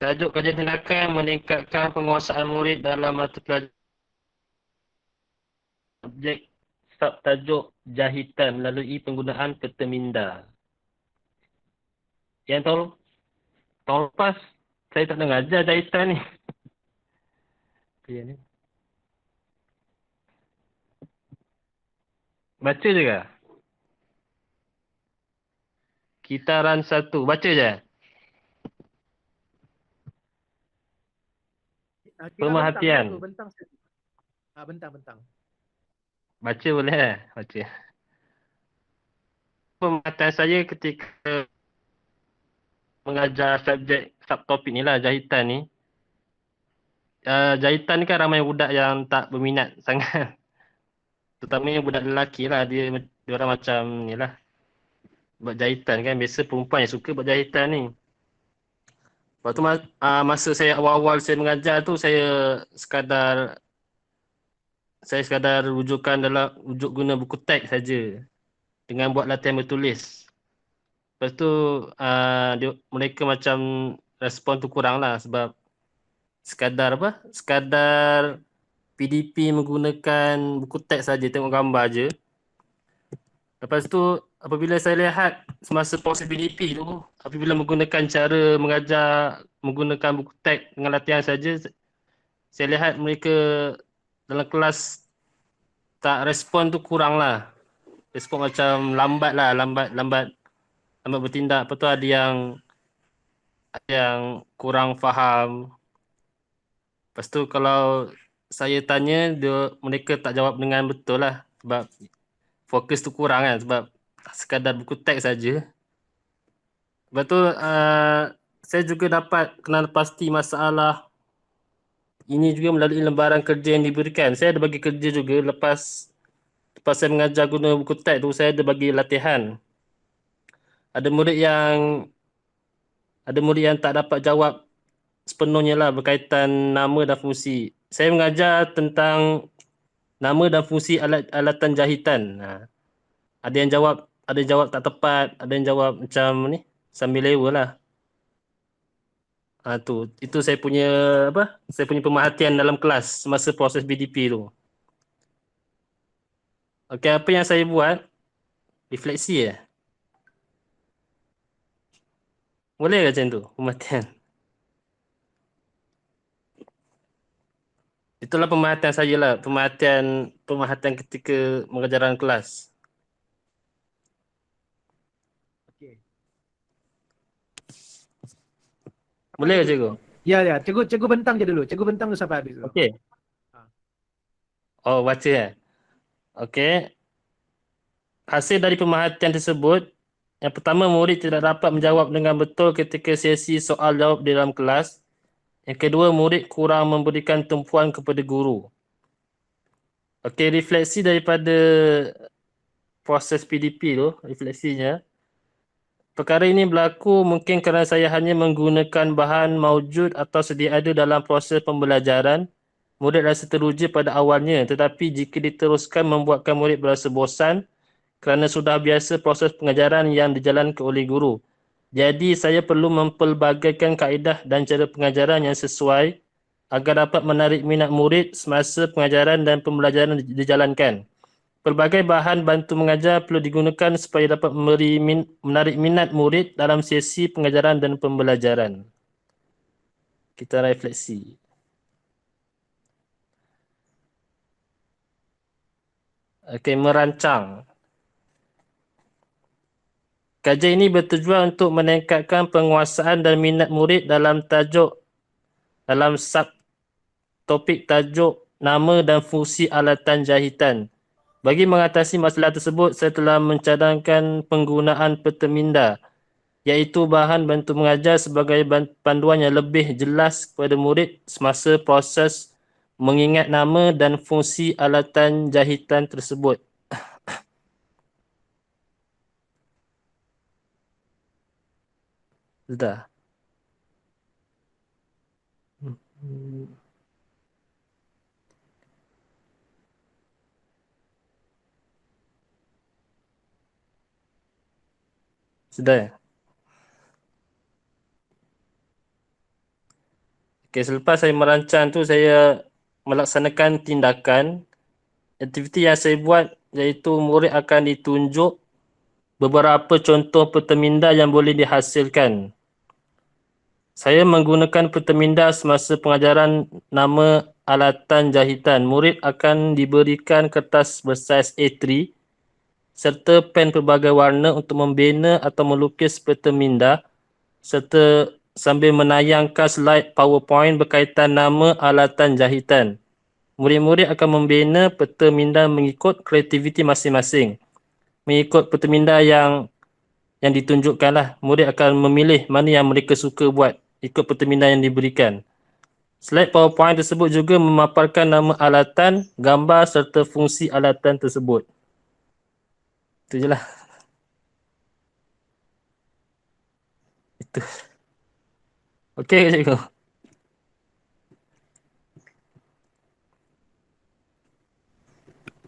Tajuk kajian tindakan meningkatkan penguasaan murid dalam mata pelajaran subjek subtajuk jahitan melalui penggunaan peta minda. Yang tahun lepas saya tak nak ajar jahitan ni. Ni. Baca je ke? Kitaran satu. Baca je. Kira bentang je tu, Pemerhatian. bentang. Bentang. Baca boleh baca. Pemerhatian saya ketika mengajar subjek subtopik ni lah, jahitan ni. Jahitan ni kan ramai budak yang tak berminat sangat. Terutamanya budak lelaki lah. Dia orang macam ni lah. Buat jahitan kan. Biasa perempuan yang suka buat jahitan ni. Lepas tu masa saya awal-awal saya mengajar tu, saya sekadar rujuk guna buku teks saja dengan buat latihan bertulis. Lepas tu mereka macam respon tu kurang lah sebab sekadar PDP menggunakan buku teks saja, tengok gambar je. Lepas tu apabila saya lihat semasa proses PDP tu, apabila menggunakan cara mengajar menggunakan buku teks dengan latihan saja, saya lihat mereka dalam kelas tak respon tu kurang lah. Respon macam lambat lah, lambat bertindak. Lepas tu ada yang kurang faham. Lepas tu kalau saya tanya, mereka tak jawab dengan betul lah. Sebab fokus tu kurang kan, sebab sekadar buku teks saja. Lepas tu saya juga dapat kenal pasti masalah ini juga melalui lembaran kerja yang diberikan. Saya ada bagi kerja juga lepas saya mengajar guna buku teks tu, saya ada bagi latihan. Ada murid yang tak dapat jawab sepenuhnya lah berkaitan nama dan fungsi. Saya mengajar tentang nama dan fungsi alatan jahitan. Ada yang jawab tak tepat, ada yang jawab macam ni, sambil lewa lah. Itu saya punya pemerhatian dalam kelas semasa proses BDP tu. Okey, apa yang saya buat? Refleksi ya. Boleh ke macam tu? Pemerhatian. Itulah pemerhatian saya lah. Pemerhatian ketika mengajar dalam kelas. Okey. Boleh ke cikgu? Ya. Cikgu bentang je dulu. Cikgu bentang tu sampai habis dulu. Okey. Oh, baca ya. Okey. Hasil dari pemerhatian tersebut, yang pertama, murid tidak dapat menjawab dengan betul ketika sesi soal jawab di dalam kelas. Yang kedua, murid kurang memberikan tumpuan kepada guru. Okey, refleksi daripada proses PDP tu, refleksinya. Perkara ini berlaku mungkin kerana saya hanya menggunakan bahan maujud atau sedia ada dalam proses pembelajaran. Murid rasa teruja pada awalnya, tetapi jika diteruskan membuatkan murid berasa bosan kerana sudah biasa proses pengajaran yang dijalankan oleh guru. Jadi saya perlu mempelbagaikan kaedah dan cara pengajaran yang sesuai agar dapat menarik minat murid semasa pengajaran dan pembelajaran dijalankan. Pelbagai bahan bantu mengajar perlu digunakan supaya dapat menarik minat murid dalam sesi pengajaran dan pembelajaran. Kita refleksi. Okey, merancang. Kajian ini bertujuan untuk meningkatkan penguasaan dan minat murid dalam subtopik tajuk nama dan fungsi alatan jahitan. Bagi mengatasi masalah tersebut, saya telah mencadangkan penggunaan peta minda, iaitu bahan bantu mengajar sebagai panduan yang lebih jelas kepada murid semasa proses mengingat nama dan fungsi alatan jahitan tersebut. Sudah. Sudah ya? Okay, selepas saya merancang tu, saya melaksanakan tindakan. Aktiviti yang saya buat iaitu murid akan ditunjuk beberapa contoh peterminda yang boleh dihasilkan. Saya menggunakan peterminda semasa pengajaran nama alatan jahitan. Murid akan diberikan kertas bersaiz A3 serta pen pelbagai warna untuk membina atau melukis peterminda serta sambil menayangkan slide PowerPoint berkaitan nama alatan jahitan. Murid-murid akan membina peterminda mengikut kreativiti masing-masing. Mengikut peterminda yang ditunjukkan lah. Murid akan memilih mana yang mereka suka buat ikut peterminda yang diberikan. Slide PowerPoint tersebut juga memaparkan nama alatan, gambar serta fungsi alatan tersebut. Itu je lah. Itu. Okey ke cikgu?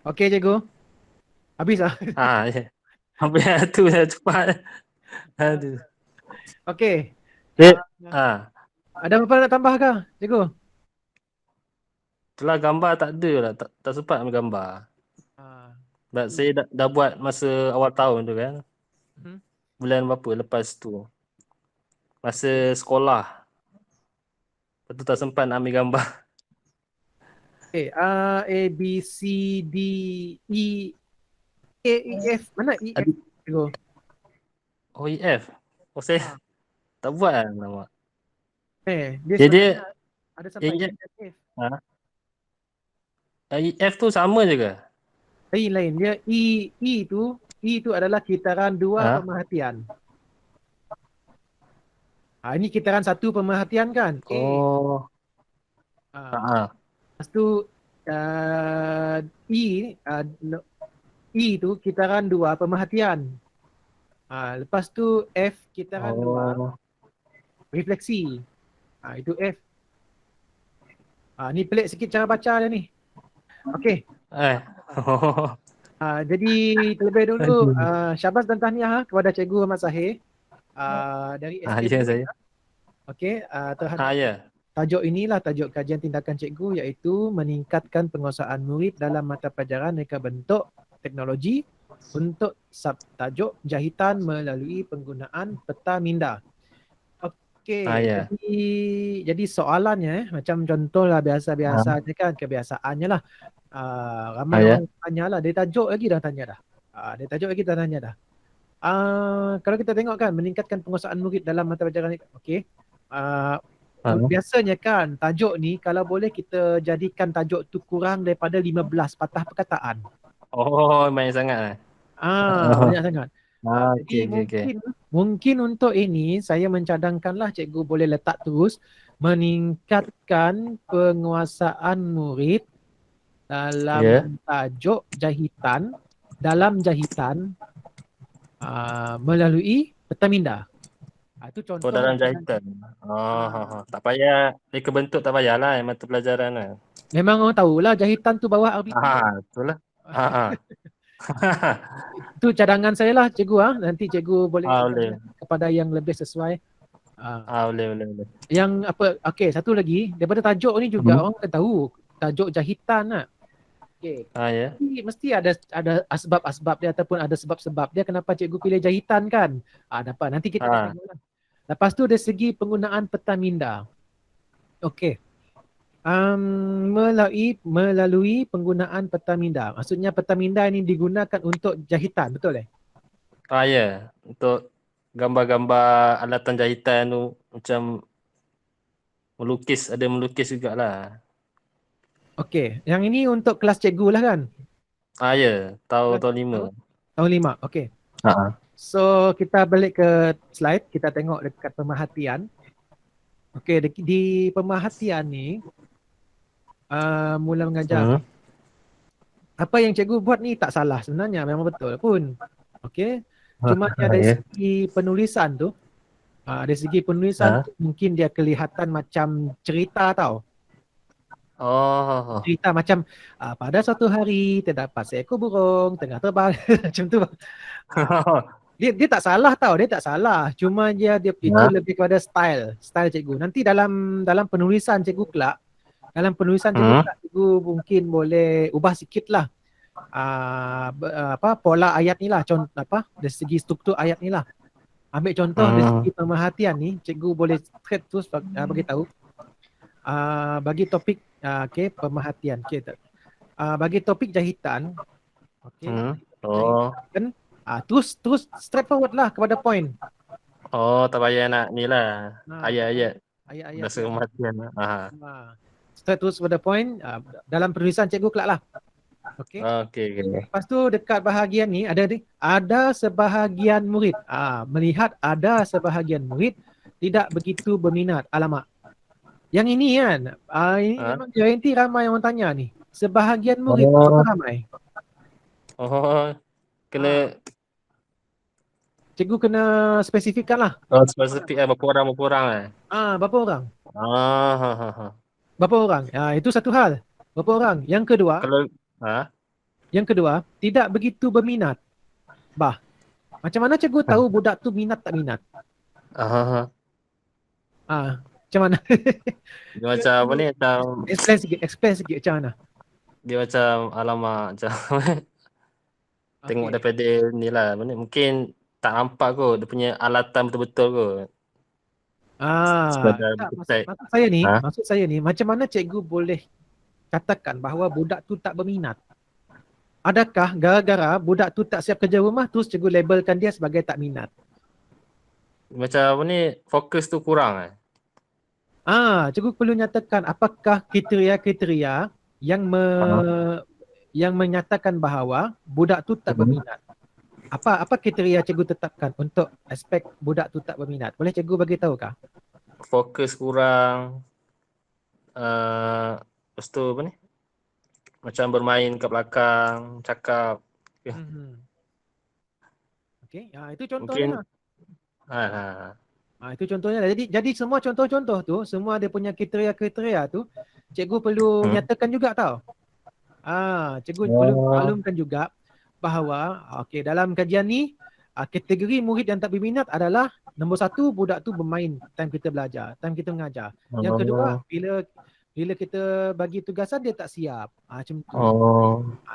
Okey cikgu. Habis ah. Ya. Sampai tu dah cepat. Aduh. Okey. Dek. Ada apa nak tambah ke cikgu? Itulah gambar tak ada lah. Tak sempat ambil gambar. Ah. Sebab saya dah buat masa awal tahun tu kan. Mhm. Bulan berapa lepas tu. Masa sekolah. Lepas tu tak sempat nak ambil gambar. Okay, A, B, C, D, E, A, E, F. Mana E, F? Cikgu. OEF. Oh, saya tak buat lah nama. Dia Jadi, ada sampai E, E, F. EF tu sama je ke? Lain. Dia E tu adalah kitaran dua pemerhatian. Ini kitaran satu pemerhatian kan? Oh. Lepas tu E tu kitaran dua pemerhatian. Lepas tu F kitaran dua refleksi. Itu F. Ni pelik sikit cara baca dia ni. Okey. Jadi terlebih dulu syabas dan tahniah kepada Cikgu Ahmad Zahir dari SKB. saya. Okey, terhadap tajuk inilah tajuk kajian tindakan cikgu iaitu meningkatkan penguasaan murid dalam mata pelajaran reka bentuk teknologi untuk subtajuk jahitan melalui penggunaan peta minda. Okey, jadi soalannya macam contohlah biasa-biasanya kan, kebiasaannya lah. Ramai orang tanya lah, dia tajuk lagi dah tanya dah. Kalau kita tengok kan, meningkatkan penguasaan murid dalam mata pelajaran, okey. Biasanya kan tajuk ni kalau boleh kita jadikan tajuk tu kurang daripada 15 patah perkataan. Banyak sangat lah. Banyak sangat. Jadi mungkin untuk ini saya mencadangkanlah cikgu boleh letak terus meningkatkan penguasaan murid dalam tajuk jahitan melalui peta minda. Itu contoh dalam jahitan. Tak payah reka bentuk, tak payahlah mata pelajaran lah. Memang orang tahulah jahitan tu bawah RBT. Betul lah. Itu cadangan saya lah cikgu. Nanti cikgu boleh kepada yang lebih sesuai. Boleh. Yang apa? Okey, satu lagi daripada tajuk ni juga orang akan tahu tajuk jahitan lah. Okey. Mesti ada asbab-asbab dia ataupun ada sebab-sebab dia kenapa cikgu pilih jahitan kan. Dapat nanti kita tengoklah. Lepas tu dari segi penggunaan peta minda. Okey. Melalui penggunaan peta minda. Maksudnya peta minda ini digunakan untuk jahitan, betul Untuk gambar-gambar alatan jahitan tu macam melukis, ada melukis jugalah. Okey, yang ini untuk kelas cikgu lah kan? Tahun 5. Tahun 5, okey. So kita balik ke slide, kita tengok dekat pemerhatian. Okey, di pemerhatian ni mula mengajar. Apa yang cikgu buat ni tak salah sebenarnya, memang betul pun. Okey. Cuma dari segi penulisan tu, mungkin dia kelihatan macam cerita tau. Cerita macam pada suatu hari terdapat seekor burung tengah terbang macam tu. Dia tak salah tau, dia tak salah. Cuma dia itu Ha? lebih kepada style cikgu. Nanti dalam penulisan cikgu kelak, Hmm? cikgu mungkin boleh ubah sikit lah. Pola ayat ni lah, contoh dari segi struktur ayat ni lah. Ambil contoh dari Hmm. segi pemerhatian ni, cikgu boleh straight terus bagi tahu. Bagi topik pemerhatian. Bagi topik jahitan, Hmm. Oh. jahitan, terus straightforward lah kepada point. Oh, tak payah nak ni lah. Ayat-ayat. Ayat-ayat Bahasa lah. kematian. Straight terus kepada point dalam penulisan cikgu kelak lah. Okey. Okey. Lepas tu dekat bahagian ni ada sebahagian murid melihat ada sebahagian murid tidak begitu berminat. Alamak. Yang ini kan, ini memang garanti ramai orang tanya ni. Sebahagian murid berapa ramai? Oh, kena Cikgu kena spesifikkan lah. spesifik lah berapa orang lah. Berapa orang? Ha. Berapa orang? Itu satu hal. Berapa orang? Yang kedua, Kalau tidak begitu berminat. Macam mana cikgu tahu budak tu minat tak minat? Macam mana? Dia macam apa ni? Macam Explain sikit macam mana? dia macam alamak macam tengok daripada ni lah. Mungkin tak nampak kot dia punya alatan betul-betul kot. Maksud saya ni, macam mana cikgu boleh katakan bahawa budak tu tak berminat? Adakah gara-gara budak tu tak siap kerja rumah terus cikgu labelkan dia sebagai tak minat? Macam apa ni, fokus tu kurang Cikgu perlu nyatakan apakah kriteria-kriteria yang menyatakan bahawa budak tu tak berminat. Apa kriteria cikgu tetapkan untuk aspek budak tu tak berminat? Boleh cikgu bagi tahu kah? Fokus kurang. Lepas tu apa ni? Macam bermain kat belakang, cakap. Okey, itu contohnya. Mungkin itu contohnya. Jadi semua contoh-contoh tu, semua dia punya kriteria-kriteria tu, cikgu perlu nyatakan juga tau. Cikgu perlu maklumkan juga bahawa dalam kajian ni kategori murid yang tak berminat adalah nombor satu, budak tu bermain time kita belajar, time kita mengajar. Yang kedua, bila kita bagi tugasan dia tak siap. Macam tu.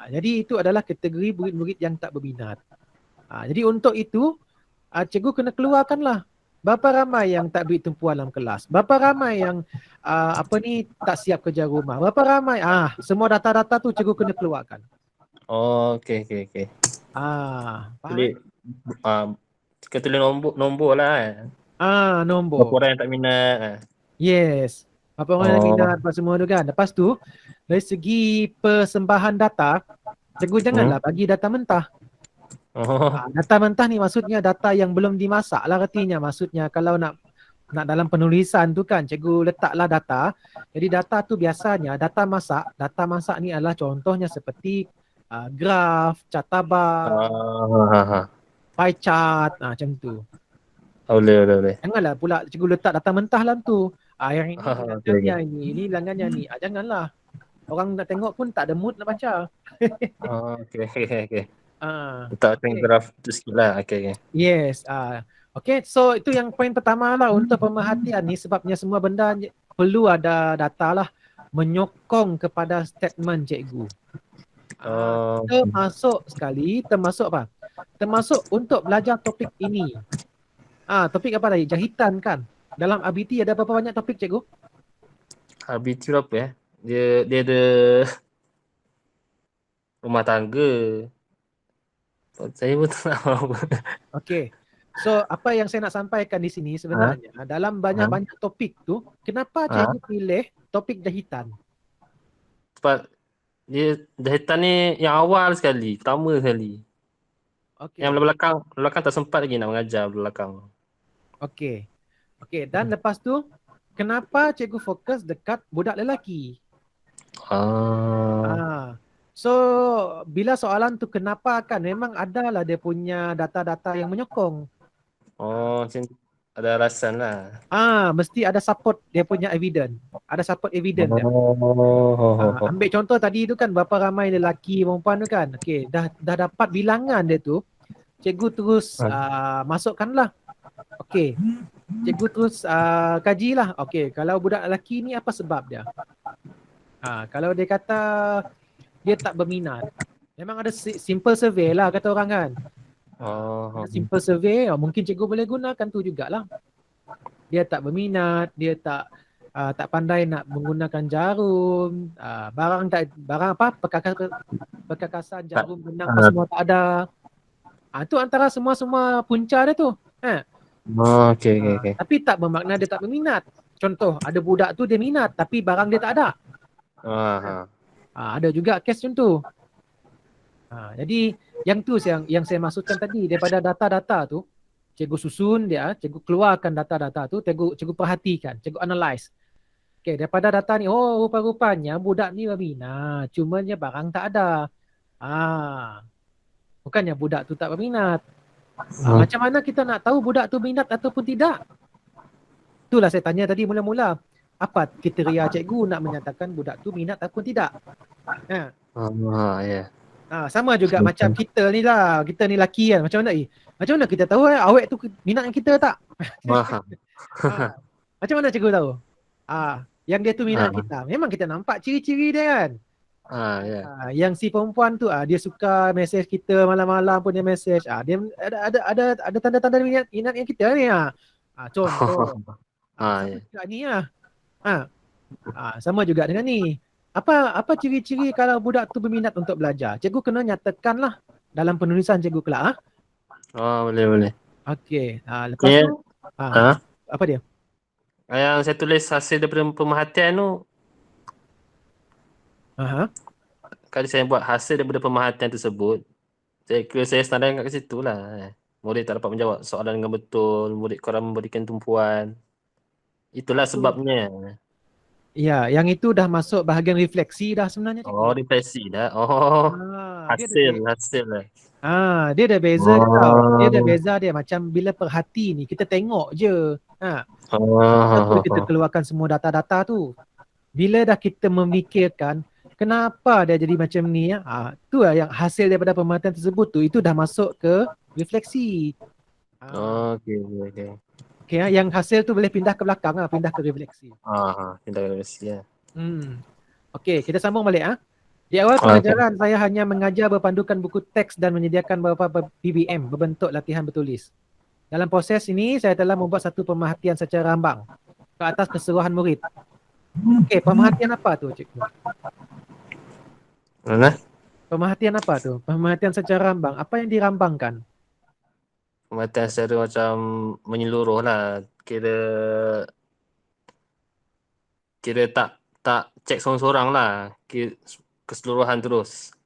Jadi itu adalah kategori murid-murid yang tak berminat. Jadi untuk itu cikgu kena keluarkanlah berapa ramai yang tak beri tumpuan dalam kelas, berapa ramai yang tak siap kerja rumah, berapa ramai semua data-data tu cikgu kena keluarkan. Okey. Faham? Kita tulis nombor lah Nombor. Berapa orang yang tak minat. Yes. Berapa orang yang minat apa semua tu kan. Lepas tu, dari segi persembahan data, cikgu janganlah bagi data mentah. Data mentah ni maksudnya data yang belum dimasak lah artinya. Maksudnya kalau nak dalam penulisan tu kan, cikgu letaklah data. Jadi data tu biasanya data masak ni adalah contohnya seperti graf, chart bar, pie chart, macam tu. Boleh. Janganlah pula cikgu letak data mentah dalam tu. Yang ini bilangannya ini bilangannya ni. Janganlah. Orang nak tengok pun tak ada mood nak baca. Okey. Letak graf tu sikit lah. Okay. Yes. Okay, so itu yang poin pertama lah untuk pemerhatian ni, sebabnya semua benda perlu ada data lah menyokong kepada statement cikgu. Termasuk apa? Termasuk untuk belajar topik ini. Topik apa tadi? Jahitan kan? Dalam ABT ada berapa banyak topik cikgu? ABT berapa ya? Dia ada rumah tangga. Saya pun tak tahu. Okey. So apa yang saya nak sampaikan di sini sebenarnya dalam banyak-banyak topik tu, kenapa cikgu pilih topik jahitan? Sebab dia jahitan ni yang awal sekali, pertama sekali. Yang belakang tak sempat lagi nak mengajar belakang. Okey, dan lepas tu kenapa cikgu fokus dekat budak lelaki? So bila soalan tu kenapa kan, memang adalah dia punya data-data yang menyokong. Macam ada alasan lah. Mesti ada support dia punya evidence. Ada support evidence dia. Ambil contoh tadi tu kan, berapa ramai lelaki perempuan tu kan. Okey, dah dapat bilangan dia tu. cikgu terus masukkanlah. Okey. Cikgu terus kajilah. Okey, kalau budak lelaki ni apa sebab dia? Kalau dia kata dia tak berminat, memang ada simple survey lah kata orang kan. Ada simple survey, mungkin cikgu boleh gunakan tu jugalah. Dia tak berminat, dia tak pandai nak menggunakan jarum, barang apa perkakasan jarum benang apa semua tak ada. Tu antara semua punca dia tu. Okey. Tapi tak bermakna dia tak berminat. Contoh, ada budak tu dia minat tapi barang dia tak ada. Ada juga kes macam tu. Jadi yang tu yang saya maksudkan tadi, daripada data-data tu cikgu susun dia, cikgu keluarkan data-data tu, cikgu perhatikan, cikgu analyse. Okey, daripada data ni, rupa-rupanya budak ni berminat, cumanya barang tak ada. Bukannya budak tu tak berminat. Macam mana kita nak tahu budak tu minat ataupun tidak? Itulah saya tanya tadi mula-mula. Apa kriteria cikgu nak menyatakan budak tu minat ataupun tidak? Sama juga macam kita ni lah. Kita ni lelaki kan. Macam mana kita tahu awet tu minat dengan kita tak? Macam mana cikgu tahu? Yang dia tu minat kita. Memang kita nampak ciri-ciri dia kan. Yang si perempuan tu dia suka mesej kita malam-malam pun dia mesej. Dia ada tanda-tanda minat dengan kita ni. Contoh. Sama juga ni sama juga dengan ni. Apa ciri-ciri kalau budak tu berminat untuk belajar? Cikgu kena nyatakanlah dalam penulisan cikgu kelak. Boleh. Okey. Lepas tu apa dia? Yang saya tulis hasil daripada pemerhatian tu. Kali saya buat hasil daripada pemerhatian tersebut, saya standardkan kat situ lah. Murid tak dapat menjawab soalan dengan betul, murid kurang memberikan tumpuan. Itulah sebabnya. Ya, yang itu dah masuk bahagian refleksi dah sebenarnya cikgu. Refleksi dah. Hasil lah. Dia dah beza dia tau. Dia dah beza dia macam bila perhati ni kita tengok je. Kita keluarkan semua data-data tu. Bila dah kita memikirkan kenapa dia jadi macam ni tu lah yang hasil daripada pemerhatian tersebut tu, itu dah masuk ke refleksi. Okey, yang hasil tu boleh pindah ke belakang pindah ke refleksi. Pindah ke refleksi ya. Okey, kita sambung balik Di awal pengajaran saya hanya mengajar berpandukan buku teks dan menyediakan beberapa BBM, berbentuk latihan bertulis. Dalam proses ini saya telah membuat satu pemerhatian secara rambang ke atas keseluruhan murid. Okey, pemerhatian apa tu cikgu? Mana? Pemerhatian apa tu? Pemerhatian secara rambang. Apa yang dirambangkan? Pemerhatian secara macam menyeluruh lah. Kira tak cek seorang-seorang lah. Kira keseluruhan terus.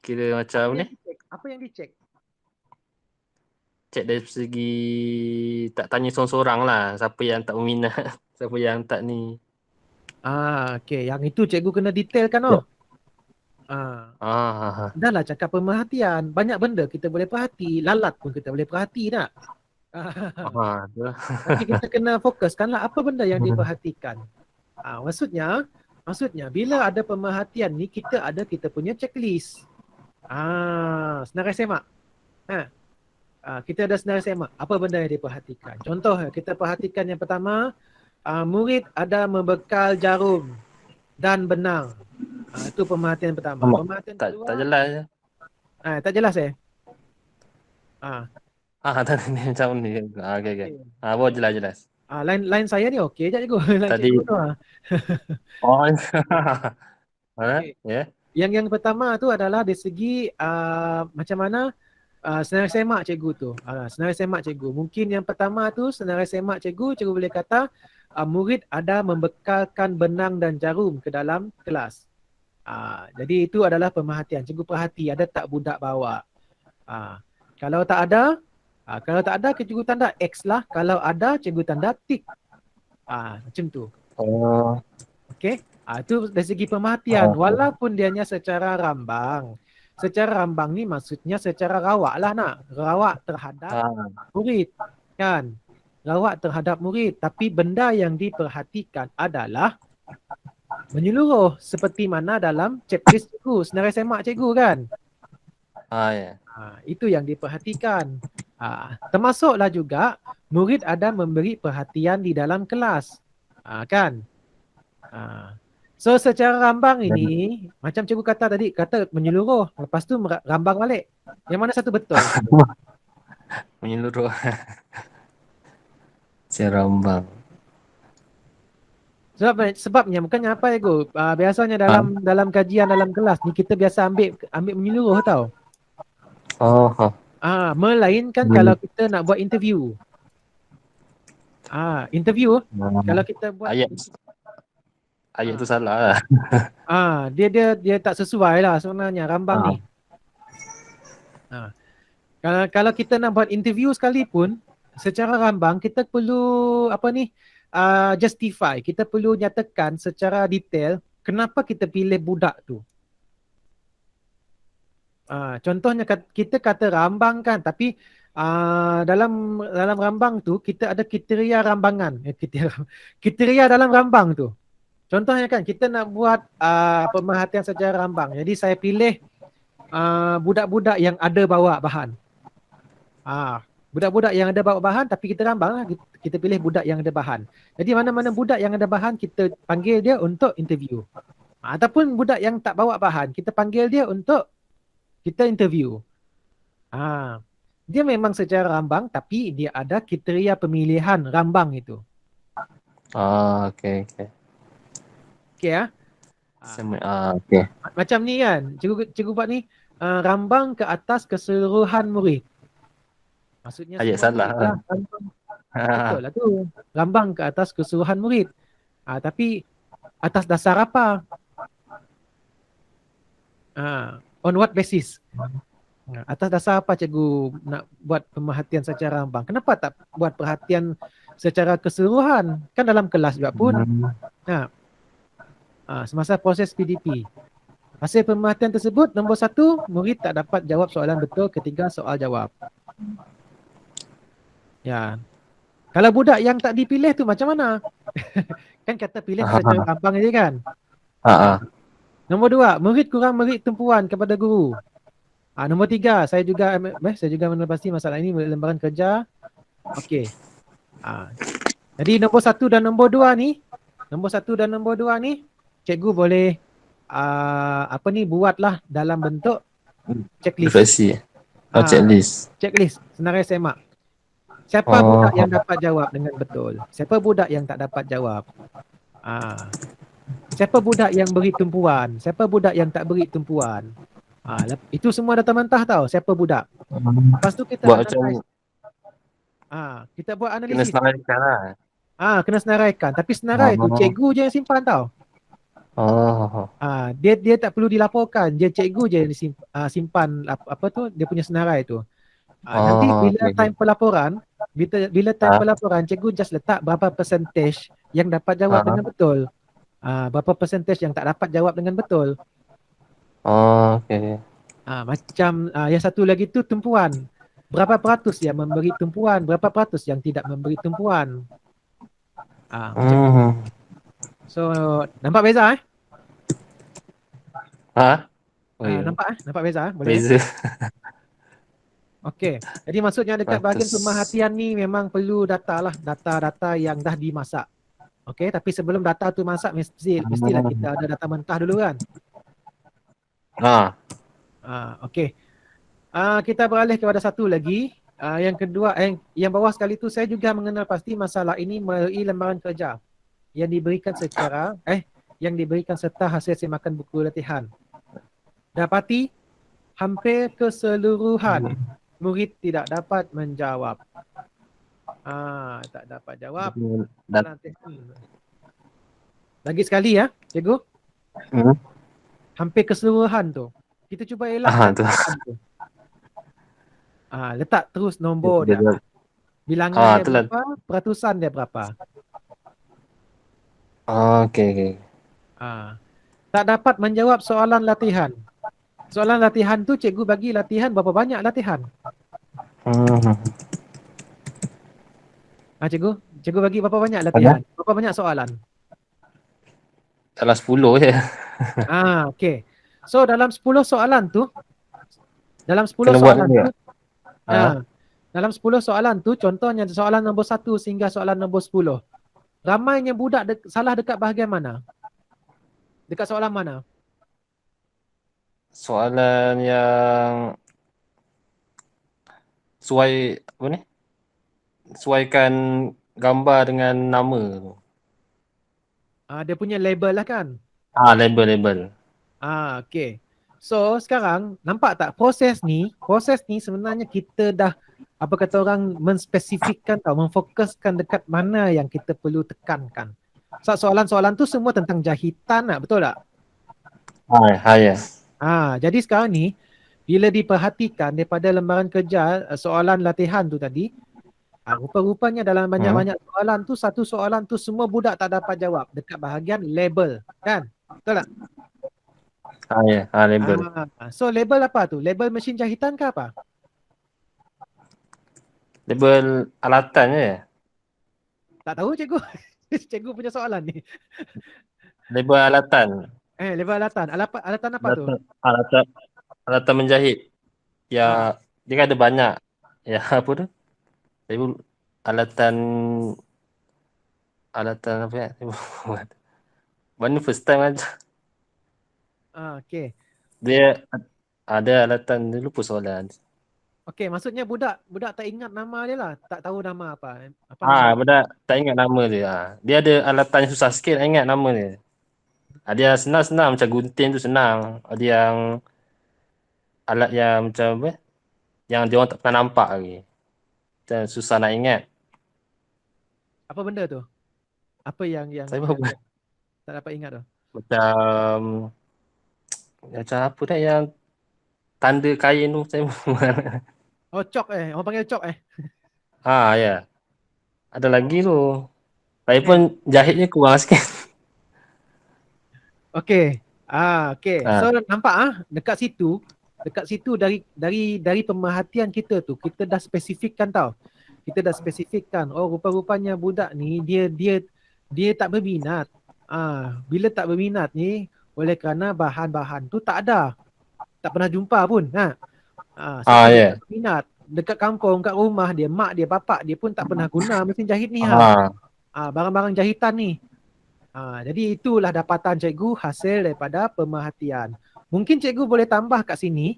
Kira macam ni. Apa yang dicek? Cek dari segi tak tanya seorang-seorang lah. Siapa yang tak berminat. Siapa yang tak ni. Okey. Yang itu cikgu kena detailkan Dah lah cakap pemerhatian. Banyak benda kita boleh perhati. Lalat pun kita boleh perhati tak? Tapi kita kena fokuskan lah apa benda yang diperhatikan. Maksudnya bila ada pemerhatian ni kita punya checklist. Senarai semak. Kita ada senarai semak. Apa benda yang diperhatikan? Contoh kita perhatikan yang pertama, murid ada membekal jarum dan benang. Itu pemerhatian pertama. Pemerhatian kedua. Tak jelas je. Tak jelas Tadi ni macam ni. Okey. Boleh jelas. Line saya ni okey je cikgu. Tadi. Okay. Yang pertama tu adalah dari segi macam mana senarai semak cikgu tu. Senarai semak cikgu. Mungkin yang pertama tu senarai semak cikgu boleh kata murid ada membekalkan benang dan jarum ke dalam kelas. Jadi itu adalah pemerhatian. Cikgu perhati ada tak budak bawa. Kalau tak ada cikgu tanda X lah. Kalau ada cikgu tanda tick. Macam tu. Okey. Itu dari segi pemerhatian. Walaupun dianya secara rambang. Secara rambang ni maksudnya secara rawak lah nak. Rawak terhadap murid. Kan? Rawak terhadap murid. Tapi benda yang diperhatikan adalah menyeluruh seperti mana dalam checklist cikgu, senarai semak cikgu kan. Ya. Itu yang diperhatikan. Termasuklah juga murid ada memberi perhatian di dalam kelas. Kan? So secara rambang ini, macam cikgu kata tadi, kata menyeluruh, lepas tu rambang balik. Yang mana satu betul? Menyeluruh. Serambang. Sebabnya bukannya apa ya Gu? Biasanya dalam kajian dalam kelas ni kita biasa ambil menyeluruh tau. Oh. Melainkan kalau kita nak buat interview. Interview kalau kita buat ayat tu salah lah. dia tak sesuai lah sebenarnya rambang ni. Kalau kita nak buat interview sekalipun secara rambang kita perlu justify, kita perlu nyatakan secara detail kenapa kita pilih budak tu. Contohnya kita kata rambang kan, tapi dalam rambang tu kita ada kriteria rambangan. Kriteria dalam rambang tu. Contohnya kan kita nak buat pemerhatian secara rambang. Jadi saya pilih budak-budak yang ada bawa bahan. Budak-budak yang ada bawa bahan tapi kita rambang lah. Kita pilih budak yang ada bahan. Jadi mana-mana budak yang ada bahan kita panggil dia untuk interview. Ataupun budak yang tak bawa bahan kita panggil dia untuk kita interview. Dia memang secara rambang tapi dia ada kriteria pemilihan rambang itu. Okey. Okey ya. Okey. Macam ni kan, cikgu buat ni rambang ke atas keseluruhan murid. Maksudnya ayat salah lah. Betul lah tu. Rambang ke atas keseluruhan murid. Tapi atas dasar apa? On what basis? Atas dasar apa cikgu nak buat pemerhatian secara rambang? Kenapa tak buat perhatian secara keseluruhan? Kan dalam kelas juga pun. Semasa proses PDP. Hasil pemerhatian tersebut, nombor 1, murid tak dapat jawab soalan betul ketika soal jawab. Ya. Kalau budak yang tak dipilih tu macam mana? Kan kata pilih secara rambang je kan? Nombor 2, murid kurang beri tumpuan kepada guru. Nombor 3, saya juga menepati masalah ini melalui lembaran kerja. Okey. Jadi nombor 1 dan nombor 2 ni, cikgu boleh buatlah dalam bentuk checklist. Checklist senarai semak. Siapa budak yang dapat jawab dengan betul? Siapa budak yang tak dapat jawab? Siapa budak yang beri tumpuan? Siapa budak yang tak beri tumpuan? Itu semua data mentah tau, siapa budak. Lepas tu kita buat analyse. Kita buat analisis. Kena senaraikan lah. Kena senaraikan. Tapi senarai tu cikgu je yang simpan tau. Dia tak perlu dilaporkan. Dia cikgu je yang simpan dia punya senarai tu. Nanti bila time pelaporan, cikgu just letak berapa percentage yang dapat jawab dengan betul. Berapa percentage yang tak dapat jawab dengan betul. Okey. Macam yang satu lagi tu tumpuan. Berapa peratus yang memberi tumpuan, berapa peratus yang tidak memberi tumpuan. So, nampak beza nampak beza boleh? Beza. Okey. Jadi maksudnya dekat bahagian pemerhatian ni memang perlu data yang dah dimasak. Okey, tapi sebelum data tu masak mestilah kita ada data mentah dulu kan. Okey. Kita beralih kepada satu lagi. Yang kedua, yang bawah sekali tu saya juga mengenal pasti masalah ini melalui lembaran kerja yang diberikan serta hasil semakan buku latihan. Dapati hampir keseluruhan murid tidak dapat menjawab. Tak dapat jawab. Lagi sekali ya, cikgu. Hampir keseluruhan tu. Kita cuba elakkan tu. Letak terus nombor dia. Bilangan dia berapa, peratusan dia berapa. Okey. Tak dapat menjawab soalan latihan. Soalan latihan tu cikgu bagi latihan berapa banyak latihan? Cikgu bagi berapa banyak latihan? Berapa banyak soalan? Dalam 10 je. Okey. So dalam 10 soalan tu, Kena buat juga. dalam 10 soalan tu, contohnya soalan nombor 1 sehingga soalan nombor 10. Ramainya budak salah dekat bahagian mana? Dekat soalan mana? Soalan yang apa ni? Sesuaikan gambar dengan nama tu. Dia punya label lah kan? Label. Okey. So sekarang nampak tak proses ni sebenarnya kita dah apa kata orang menspesifikkan tau, memfokuskan dekat mana yang kita perlu tekankan. So, soalan-soalan tu semua tentang jahitan lah, betul tak? Ya. Jadi sekarang ni bila diperhatikan daripada lembaran kerja soalan latihan tu tadi, rupa-rupanya dalam banyak-banyak soalan tu, satu soalan tu semua budak tak dapat jawab dekat bahagian label, kan? Betul tak? Ya. Label. So label apa tu? Label mesin jahitan ke apa? Label alatan je. Tak tahu cikgu. Cikgu punya soalan ni. Label alatan. Label alatan. Alatan apa tu? Alatan menjahit. Ya, dia kan ada banyak. Ya, apa tu? Label alatan apa ya? Mana first time aja. Okay. Dia ada alatan, dia lupa soalan. Okay, maksudnya budak tak ingat nama dia lah. Tak tahu nama apa. Apa nama? Budak tak ingat nama dia. Dia ada alatan yang susah sikit nak ingat nama dia. Ada yang senang-senang macam gunting tu senang. Ada yang alat yang macam apa? Yang dia orang tak pernah nampak lagi. Macam susah nak ingat. Apa benda tu? Apa yang Saya pun tak dapat ingat tu? macam apa dah yang tanda kain tu saya Oh, cok Orang panggil cok ya. Ada lagi tu. Saya pun jahitnya kurang sikit. Okay. Okay. So nampak dekat situ dari pemerhatian kita tu, kita dah spesifikkan tau. Kita dah spesifikkan, oh rupa-rupanya budak ni dia tak berminat. Bila tak berminat ni oleh kerana bahan-bahan tu tak ada. Tak pernah jumpa pun. Sebab dia tak berminat. Dekat kampung, kat rumah dia, mak dia, bapak dia pun tak pernah guna mesin jahit ni. Barang-barang jahitan ni. Jadi itulah dapatan cikgu hasil daripada pemerhatian. Mungkin cikgu boleh tambah kat sini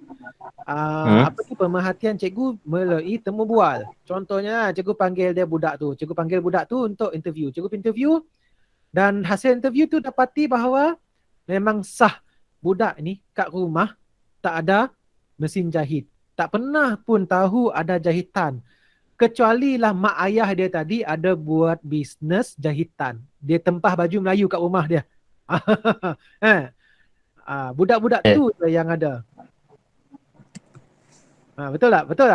apa tu pemerhatian cikgu melalui temu bual. Contohnya cikgu panggil budak tu untuk interview. Cikgu interview dan hasil interview tu dapati bahawa memang sah budak ni kat rumah tak ada mesin jahit. Tak pernah pun tahu ada jahitan. Kecuali lah mak ayah dia tadi ada buat bisnes jahitan. Dia tempah baju Melayu kat rumah dia. Budak-budak tu yang ada. Betul tak? Betul.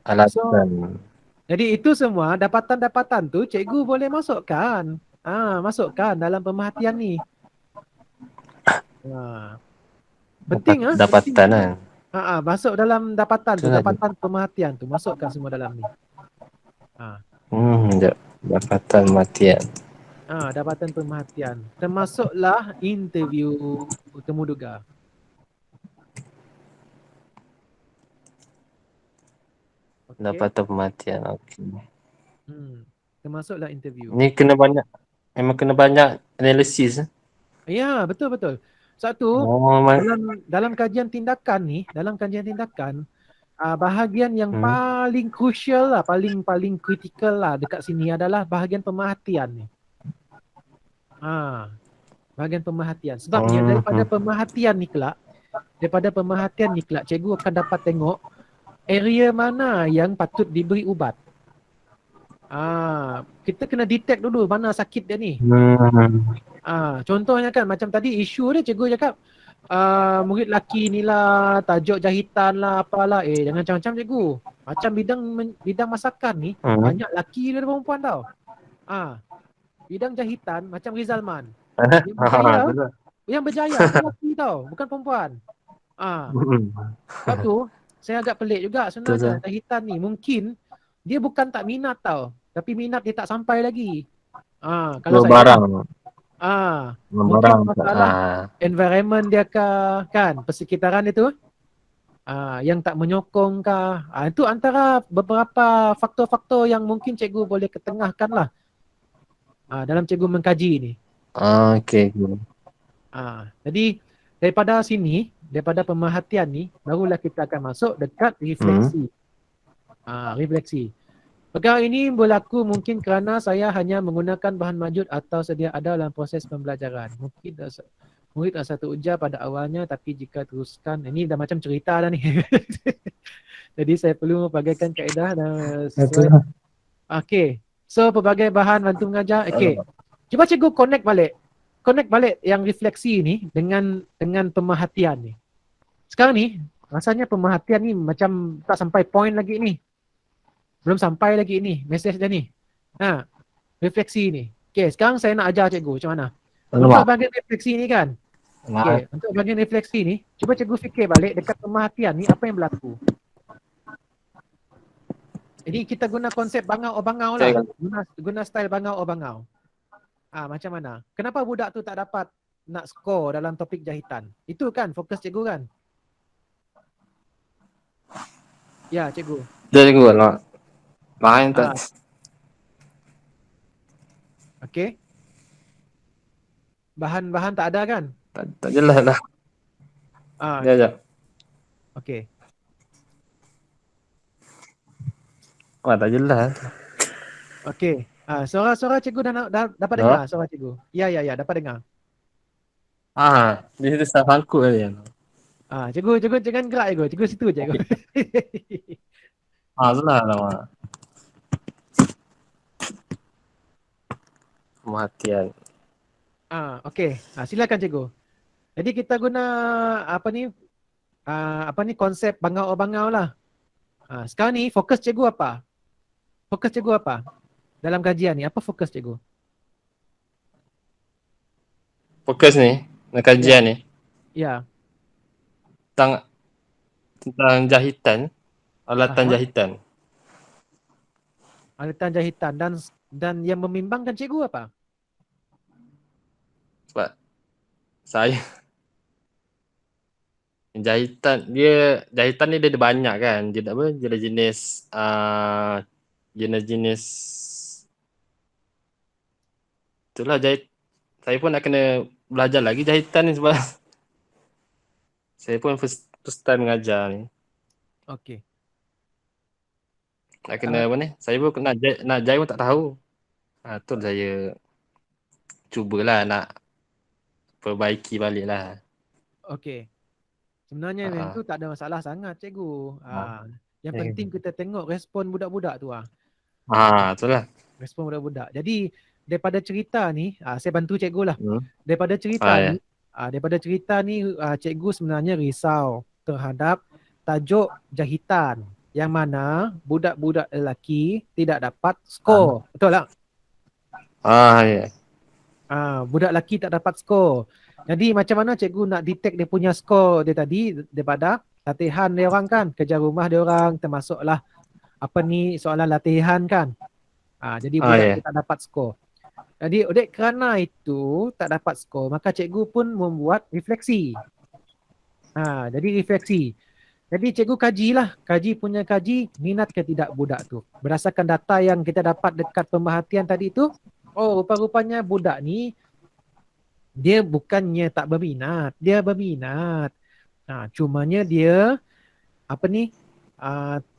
Alatan. Jadi itu semua dapatan-dapatan tu cikgu boleh masukkan. Masukkan dalam pemerhatian ni. Penting dapatan kan. Masuk dalam dapatan tu, dapatan pemerhatian tu, masukkan semua dalam ni. Dapatan pemerhatian. Dapatan pemerhatian. Termasuklah interview temuduga. Okay. Dapatan pemerhatian. Okey. Termasuklah interview. Ni memang kena banyak analisis. Ya, betul. Satu, dalam kajian tindakan ni, bahagian yang paling crucial lah, paling kritikal lah dekat sini adalah bahagian pemerhatian ni. Bahagian pemerhatian. Sebabnya daripada pemerhatian ni kelak, cikgu akan dapat tengok area mana yang patut diberi ubat. Kita kena detect dulu mana sakit dia ni. Contohnya kan macam tadi isu dia cikgu cakap murid lelaki ni lah, tajuk jahitan lah, apalah. Jangan macam-macam cikgu. Macam bidang masakan ni banyak lelaki daripada perempuan tau. Bidang jahitan macam Rizalman. Yang berjaya lelaki tau, bukan perempuan. Sebab tu saya agak pelik juga sebenarnya jahitan ni. Mungkin dia bukan tak minat tau, tapi minat dia tak sampai lagi. Kalau Dua saya barang. mungkin Barang. masalah environment dia kah, kan, persekitaran itu yang tak menyokong kah. Itu antara beberapa faktor-faktor yang mungkin cikgu boleh ketengahkan lah dalam cikgu mengkaji ni. Okey. Jadi daripada sini, daripada pemerhatian ni, barulah kita akan masuk dekat refleksi. Refleksi. Perkara ini berlaku mungkin kerana saya hanya menggunakan bahan majud atau sedia ada dalam proses pembelajaran. Mungkin murid dah satu ujar pada awalnya, tapi jika teruskan, ini dah macam cerita dah ni. Jadi saya perlu membagaikan kaedah dan sesuai. Okey. So pelbagai bahan bantu mengajar. Okey. Cuba cikgu connect balik yang refleksi ni dengan pemerhatian ni. Sekarang ni rasanya pemerhatian ni macam tak sampai point lagi ni. Belum sampai lagi ni mesej dia ni. Refleksi ni. Okey, sekarang saya nak ajar cikgu macam mana. Untuk bahagian refleksi ni kan. Okey, untuk bahagian refleksi ni, cuba cikgu fikir balik dekat pemerhatian ni apa yang berlaku. Jadi kita guna konsep bangau-bangau lah. Guna style bangau-bangau. Macam mana? Kenapa budak tu tak dapat nak skor dalam topik jahitan? Itu kan fokus cikgu kan? Ya, cikgu. Cikgu lah. Main tak. Okey. Bahan-bahan tak ada kan? Tak jelas lah. Ya. Okey. Tak jelas. Okey. Suara cikgu dah dapat dengar suara cikgu. Ya, dapat dengar. Di situ saya sangkut tadi. Cikgu jangan gerak cikgu. Cikgu situ je cikgu. Salah lah. Pemerhatian. Okey. Silakan cikgu. Jadi kita guna apa ni konsep bangau-bangau lah. Sekarang ni fokus cikgu apa? Fokus cikgu apa? Dalam kajian ni apa fokus cikgu? Fokus ni dalam kajian ni. Ya. Tentang jahitan, alatan jahitan. Alatan jahitan dan yang membimbangkan cikgu apa? Sebab saya jahitan ni dia ada banyak kan. Dia apa? Jenis-jenis jenis-jenis itulah saya pun nak kena belajar lagi jahitan ni sebab saya pun first time mengajar ni. Okey. Nak kena apa ni? Saya pun nak jahit pun tak tahu. Tu saya cubalah nak perbaiki balik lah. Okey. Sebenarnya yang tu tak ada masalah sangat cikgu. Yang penting kita tengok respon budak-budak tu Itulah. Respon budak-budak. Jadi daripada cerita ni, saya bantu cikgu lah. Daripada cerita ni, cikgu sebenarnya risau terhadap tajuk jahitan yang mana budak-budak lelaki tidak dapat skor. Betul tak? Ya. Budak lelaki tak dapat skor. Jadi macam mana cikgu nak detect dia punya skor dia tadi daripada latihan dia orang kan, kerja rumah dia orang, termasuklah soalan latihan kan. Jadi budak tak dapat skor. Jadi oleh kerana itu tak dapat skor, maka cikgu pun membuat refleksi. Jadi refleksi. Jadi cikgu kaji minat ke tidak budak tu. Berdasarkan data yang kita dapat dekat pemerhatian tadi tu, rupa-rupanya budak ni dia bukannya tak berminat, dia berminat. Cumanya dia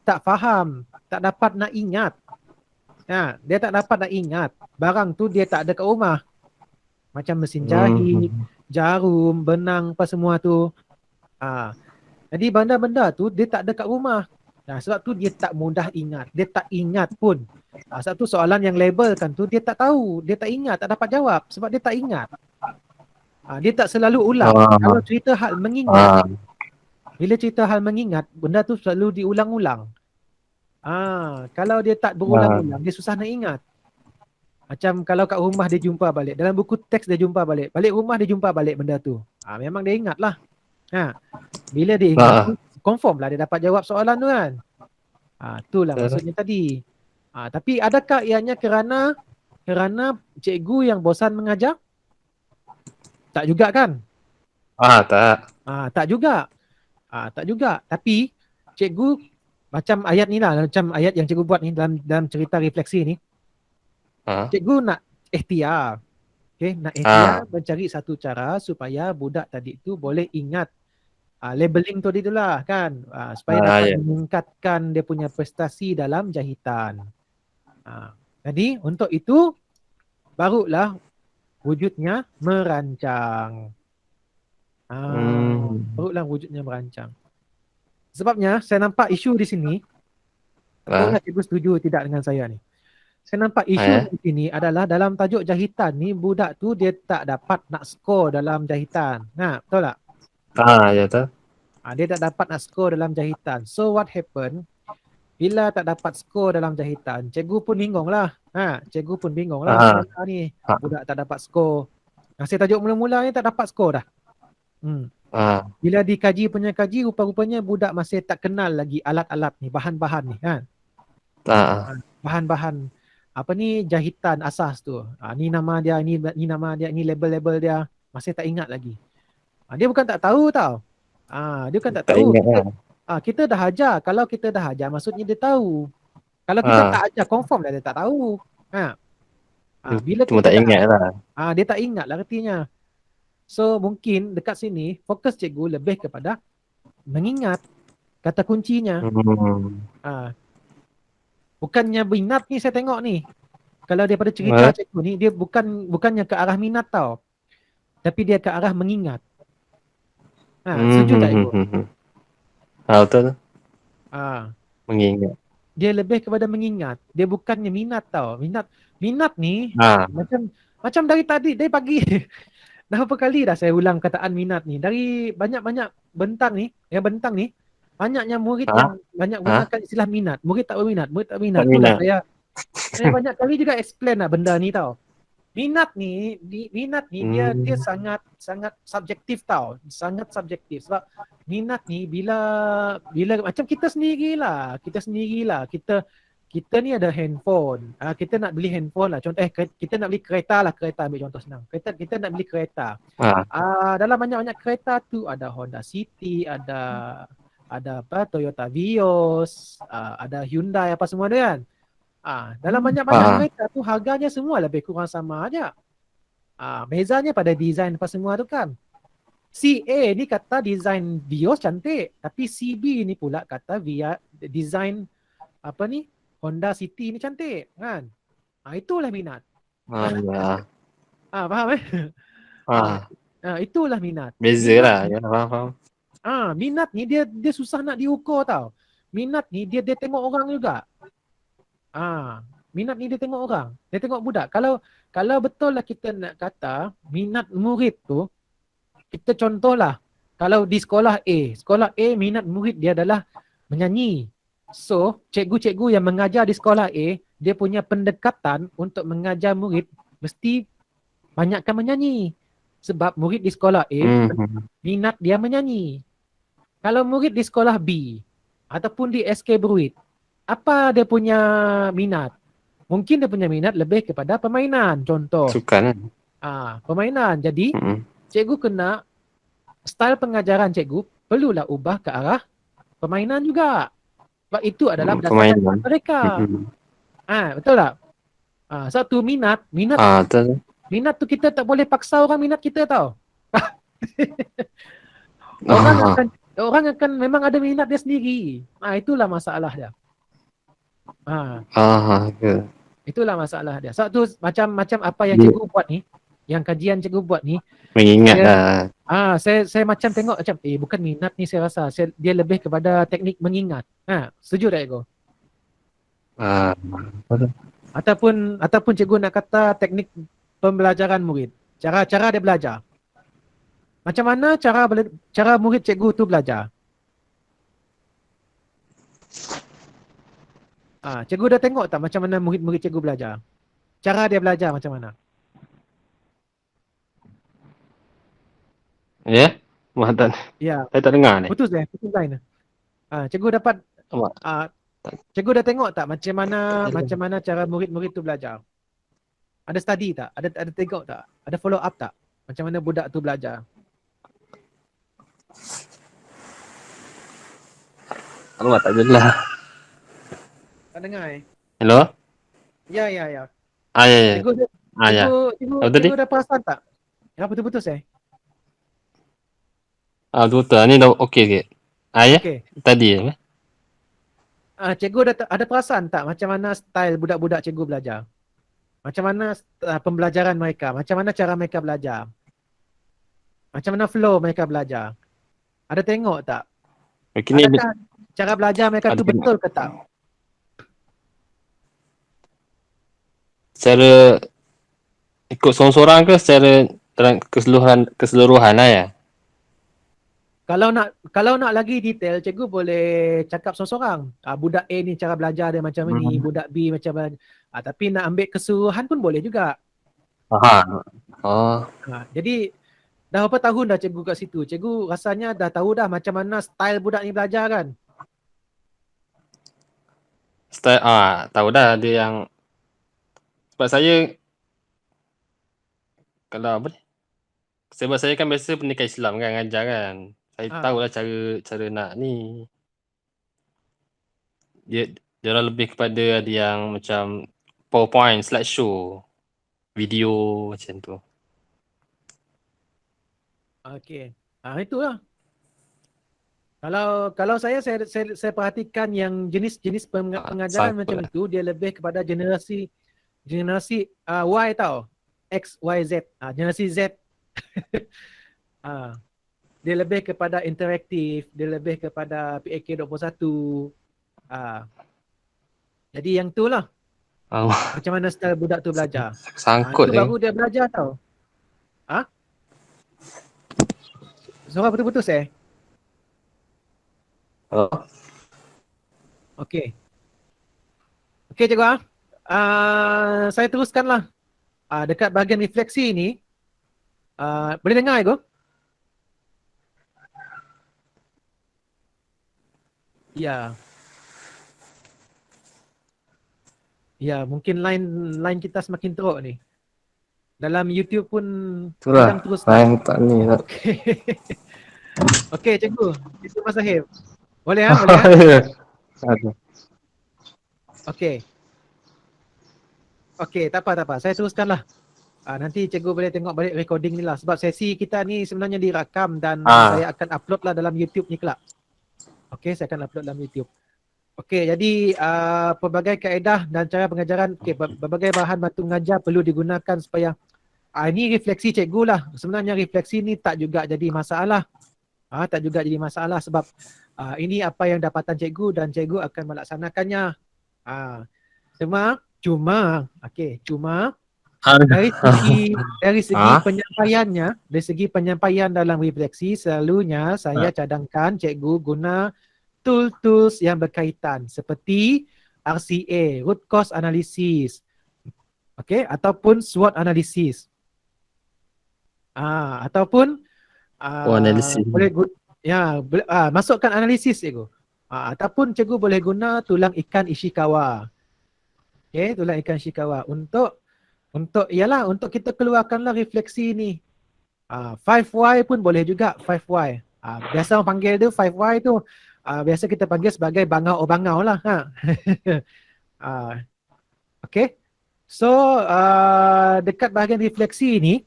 tak faham, tak dapat nak ingat. Dia tak dapat nak ingat. Barang tu dia tak ada kat rumah. Macam mesin jahit, jarum, benang, apa semua tu. Jadi benda-benda tu dia tak ada kat rumah. Sebab tu dia tak mudah ingat. Dia tak ingat pun. Sebab tu soalan yang labelkan tu dia tak tahu. Dia tak ingat, tak dapat jawab. Sebab dia tak ingat. Dia tak selalu ulang. Kalau cerita hal mengingat, bila cerita hal mengingat, benda tu selalu diulang-ulang. Kalau dia tak berulang-ulang, dia susah nak ingat. Macam kalau kat rumah dia jumpa balik. Dalam buku teks dia jumpa balik. Balik rumah dia jumpa balik benda tu. Memang dia ingat lah. Bila dia ingat, confirm lah dia dapat jawab soalan tu kan. Itulah maksudnya tadi. Tapi adakah ianya kerana kerana cikgu yang bosan mengajar? Tak juga kan? Tak. Tak juga. Tak juga. Tapi cikgu macam ayat ni lah, macam ayat yang cikgu buat ni dalam cerita refleksi ni. Cikgu nak ikhtiar. Okay, nak ikhtiar mencari satu cara supaya budak tadi tu boleh ingat labeling tu itulah kan, supaya dapat meningkatkan dia punya prestasi dalam jahitan. Jadi untuk itu barulah wujudnya merancang. Barulah wujudnya merancang. Sebabnya saya nampak isu di sini, tak tahulah cikgu setuju tidak dengan saya ni. Saya nampak isu di sini adalah dalam tajuk jahitan ni, budak tu dia tak dapat nak skor dalam jahitan. Betul tak? Ya tu. Dia tak dapat nak skor dalam jahitan. So what happen? Bila tak dapat skor dalam jahitan, cikgu pun bingung lah. Cikgu pun bingung lah. Macam mana ni? Budak tak dapat skor. Saya tajuk mula-mula ni tak dapat skor dah. Bila dikaji punya kaji, rupa-rupanya budak masih tak kenal lagi alat-alat ni, bahan-bahan ni kan. Bahan-bahan apa ni, jahitan asas tu. Ni nama dia, ni nama dia, ni label-label dia, masih tak ingat lagi. Dia bukan tak tahu tau. Dia bukan tak tahu. Kita dah ajar. Kalau kita dah ajar, maksudnya dia tahu. Kalau kita tak ajar, confirm dah dia tak tahu. Bila cuma kita tak ingat lah. Dia tak ingat lah artinya. So mungkin dekat sini fokus cikgu lebih kepada mengingat kata kuncinya. Bukannya minat ni saya tengok ni. Kalau daripada cerita cikgu ni, dia bukannya ke arah minat tau. Tapi dia ke arah mengingat. Setuju tak cikgu? Betul. Mengingat. Dia lebih kepada mengingat. Dia bukannya minat tau. Minat ni macam dari tadi, dari pagi. Dah berapa kali dah saya ulang kataan minat ni. Dari banyak-banyak bentang ni, banyaknya murid yang banyak gunakan istilah minat. Murid tak berminat. Itulah saya banyak kali juga explain lah benda ni tau. Minat ni dia sangat subjektif tau. Sangat subjektif. Sebab minat ni bila macam kita sendirilah. Kita ni ada handphone. Kita nak beli handphone lah. Contoh kita nak beli kereta lah. Kereta ambil contoh senang. Kita nak beli kereta. Dalam banyak-banyak kereta tu ada Honda City, ada Toyota Vios, ada Hyundai apa semua dia kan. Dalam banyak-banyak kereta tu harganya semua lebih kurang sama aja. Bezanya pada design apa semua tu kan. CA ni kata design Vios cantik, tapi CB ni pula kata design apa ni, Honda City ni cantik kan. Itulah minat. Faham itulah minat. Beza lah. Ya, faham. Minat ni dia susah nak diukur tau. Minat ni dia tengok orang juga. Minat ni dia tengok orang. Dia tengok budak. Kalau betul lah kita nak kata minat murid tu, kita contohlah. Kalau di sekolah A minat murid dia adalah menyanyi. So, cikgu-cikgu yang mengajar di sekolah A, dia punya pendekatan untuk mengajar murid mesti banyakkan menyanyi. Sebab murid di sekolah A, minat dia menyanyi. Kalau murid di sekolah B, ataupun di SK Bruit, apa dia punya minat? Mungkin dia punya minat lebih kepada permainan. Contoh. Sukan. Permainan. Jadi, cikgu kena, style pengajaran cikgu perlulah ubah ke arah permainan juga. Sebab itu adalah berdasarkan minat mereka. Betul tak? Satu minat betul. Minat tu kita tak boleh paksa orang minat kita tau. Orang akan memang ada minat dia sendiri. Itulah masalah dia. Itulah masalah dia. Sebab tu macam apa yang cikgu buat ni, yang kajian cikgu buat ni, mengingat saya macam tengok macam bukan minat ni saya rasa. Dia lebih kepada teknik mengingat. Setuju tak cikgu? Ataupun cikgu nak kata teknik pembelajaran murid. Cara dia belajar. Macam mana cara murid cikgu tu belajar? Cikgu dah tengok tak macam mana murid-murid cikgu belajar? Cara dia belajar macam mana? Ya? Mahatan. Ya. Saya tak dengar ni. Putus line. Cikgu dapat cikgu dah tengok tak macam mana cara murid-murid tu belajar? Ada study tak? Ada tengok tak? Ada follow up tak? Macam mana budak tu belajar? Allah tak jelas. Tak dengar Hello? Ya. Ya, ya, ya. Cikgu Ya. Apa tadi? cikgu dah perasan tak? Ya, putus-putus Betul. Ni dah okey sikit. Ya? Okey. Tadi ya? Cikgu ada perasan tak macam mana style budak-budak cikgu belajar? Macam mana pembelajaran mereka? Macam mana cara mereka belajar? Macam mana flow mereka belajar? Ada tengok tak? Adakah cara belajar mereka tu betul ke tak? Secara ikut seorang-seorang ke secara keseluruhan lah ya? Kalau nak lagi detail, cikgu boleh cakap seorang-seorang. Budak A ni cara belajar dia macam ni, budak B macam mana. Tapi nak ambil keseluruhan pun boleh juga. Jadi dah berapa tahun dah cikgu kat situ? Cikgu rasanya dah tahu dah macam mana style budak ni belajar kan? Style tahu dah ada yang sebab saya kalau apa ni? Sebab saya kan biasa pendidikan Islam kan ngajar kan. Saya tahulah cara nak ni. Dia orang lebih kepada ada yang macam PowerPoint, slideshow, video macam tu. Okey. Itulah. Kalau saya perhatikan yang jenis pengajaran macam itu, dia lebih kepada generasi Y tau. X, Y, Z. Generasi Z. Dia lebih kepada interaktif, dia lebih kepada PAK 21. Jadi yang tu lah. Macam mana style budak tu belajar. Sangkut itu baru dia belajar tau. Suara putus-putus Okey. Okey cikgu saya teruskanlah. Dekat bahagian refleksi ni, boleh dengar cikgu? Ya, mungkin line kita semakin teruk ni. Dalam YouTube pun kadang terus line tak ni. Okey cikgu, itu Mas Sahib. Boleh boleh Okey, tak apa. Saya teruskanlah. Nanti cikgu boleh tengok balik recording ni lah. Sebab sesi kita ni sebenarnya dirakam dan saya akan upload lah dalam YouTube ni kelak. Okey, saya akan upload dalam YouTube. Okey, jadi pelbagai kaedah dan cara pengajaran, berbagai bahan batu mengajar perlu digunakan supaya ini refleksi cikgu lah. Sebenarnya refleksi ni tak juga jadi masalah. Tak juga jadi masalah sebab ini apa yang dapatan cikgu dan cikgu akan melaksanakannya. Cuma dari segi penyampaiannya, dari segi penyampaian dalam refleksi, selalunya saya cadangkan cikgu guna tools yang berkaitan seperti RCA, root cause analysis, ataupun SWOT analysis, ataupun boleh masukkan analisis cikgu, ataupun cikgu boleh guna tulang ikan Ishikawa, tulang ikan Ishikawa untuk kita keluarkanlah refleksi ni. 5Y pun boleh juga, 5Y. Biasa orang panggil tu 5Y tu. Biasa kita panggil sebagai bangau lah. Okay. So, dekat bahagian refleksi ni,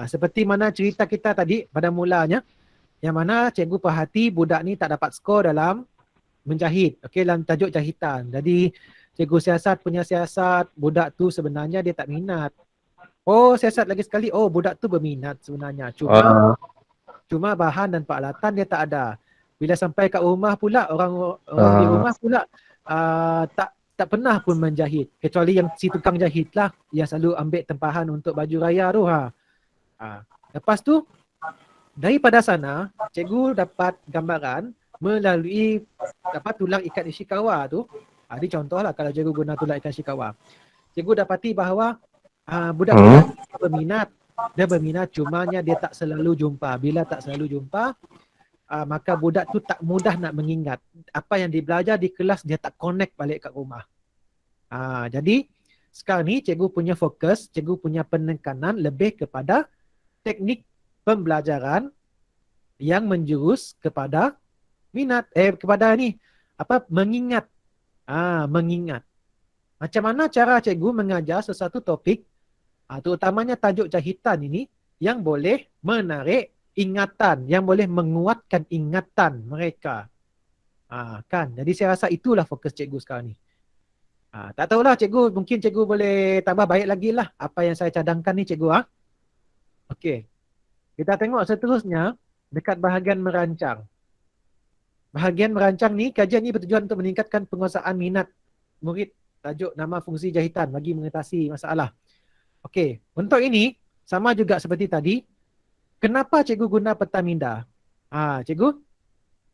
seperti mana cerita kita tadi pada mulanya, yang mana cikgu perhati budak ni tak dapat skor dalam menjahit. Dalam tajuk jahitan. Jadi, cikgu punya siasat, budak tu sebenarnya dia tak minat. Siasat lagi sekali, budak tu berminat sebenarnya. Cuma bahan dan peralatan dia tak ada. Bila sampai kat rumah pula, orang di rumah pula tak pernah pun menjahit. Kecuali yang si tukang jahit lah, yang selalu ambil tempahan untuk baju raya tu. Lepas tu, daripada sana, cikgu dapat gambaran melalui tulang ikan Ishikawa tu. Ini contohlah kalau cikgu guna tulang ikan Ishikawa. Cikgu dapati bahawa budak-budak dia berminat, cumanya dia tak selalu jumpa. Bila tak selalu jumpa, maka budak tu tak mudah nak mengingat. Apa yang dia belajar di kelas, dia tak connect balik kat rumah. Jadi, sekarang ni cikgu punya fokus, cikgu punya penekanan lebih kepada teknik pembelajaran yang menjurus kepada kepada mengingat. Mengingat. Macam mana cara cikgu mengajar sesuatu topik, terutamanya tajuk jahitan ini, yang boleh menarik ingatan, yang boleh menguatkan ingatan mereka. Kan? Jadi saya rasa itulah fokus cikgu sekarang ni. Tak tahulah cikgu, mungkin cikgu boleh tambah baik lagi lah apa yang saya cadangkan ni cikgu. Okey. Kita tengok seterusnya dekat bahagian merancang. Bahagian merancang ni, kajian ni bertujuan untuk meningkatkan penguasaan minat murid tajuk nama fungsi jahitan bagi mengatasi masalah. Okey, untuk ini sama juga seperti tadi, kenapa cikgu guna peta minda? Cikgu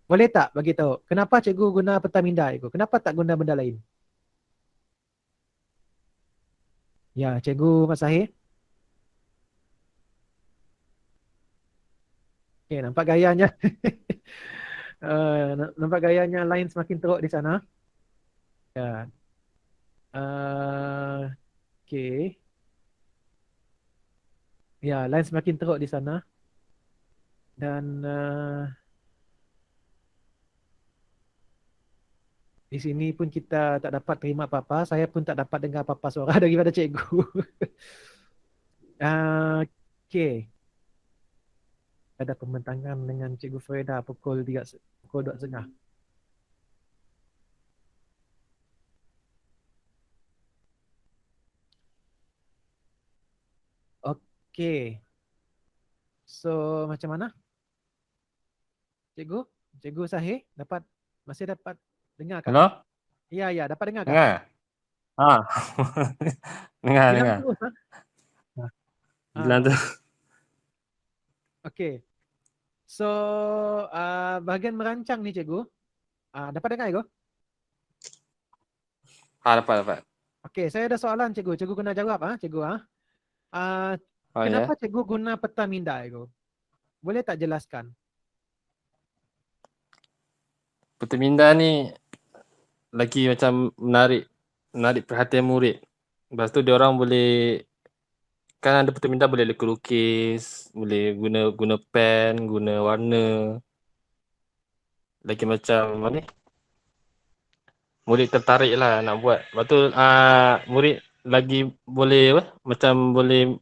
boleh tak bagi tahu kenapa cikgu guna peta minda itu? Kenapa tak guna benda lain? Ya, cikgu Mas Zahir. Okey, nampak gayanya. Nampak gayanya lain semakin teruk di sana. Ya. Okey. Ya, lain semakin teruk di sana. Dan di sini pun kita tak dapat terima apa-apa. Saya pun tak dapat dengar apa-apa suara daripada cikgu. Okey. Ada pembentangan dengan Cikgu Farida pukul 2.30. Okey. So, macam mana? Cikgu? Cikgu Zahir masih dapat dengar kan? Hello? Ya, dapat dengar kan? Dengar? Dengar, Hilang dengar. terus. Hilang tu. Okey. So, bahagian merancang ni cikgu. Dapat dengar cikgu? Dapat. Okey, saya ada soalan cikgu. Cikgu kena jawab cikgu. Kenapa cikgu guna peta minda cikgu? Boleh tak jelaskan? Peta minda ni lagi macam menarik perhatian murid. Lepas tu dia orang boleh, kan ada peta minda boleh lukis, boleh guna pen, guna warna. Lagi macam mana ni? Murid tertarik lah nak buat. Lepas tu murid lagi boleh macam boleh,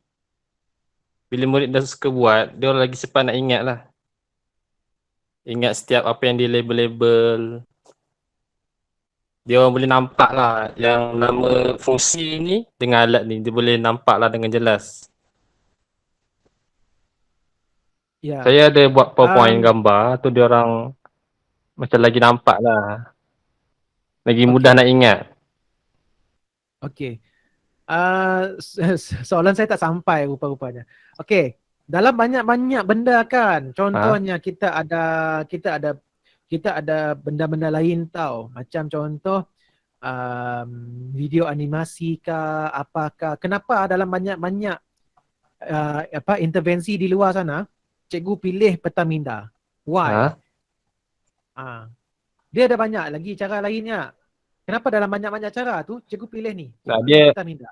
bila murid dah suka buat, dia orang lagi cepat nak ingat lah. Ingat setiap apa yang dia label-label. Dia orang boleh nampak lah yang nama fungsi ni dengan alat ni. Dia boleh nampak lah dengan jelas. Ya. Saya ada buat PowerPoint gambar tu, dia orang macam lagi nampak lah. Lagi mudah nak ingat. Okey. Soalan saya tak sampai rupa-rupanya. Okey. Dalam banyak-banyak benda kan. Contohnya kita ada benda-benda lain tau. Macam contoh video animasi kah, apakah. Kenapa dalam banyak-banyak intervensi di luar sana, cikgu pilih peta minda? Why? Dia ada banyak lagi cara lainnya. Kenapa dalam banyak-banyak cara tu cikgu pilih ni? Cikgu pilih peta minda.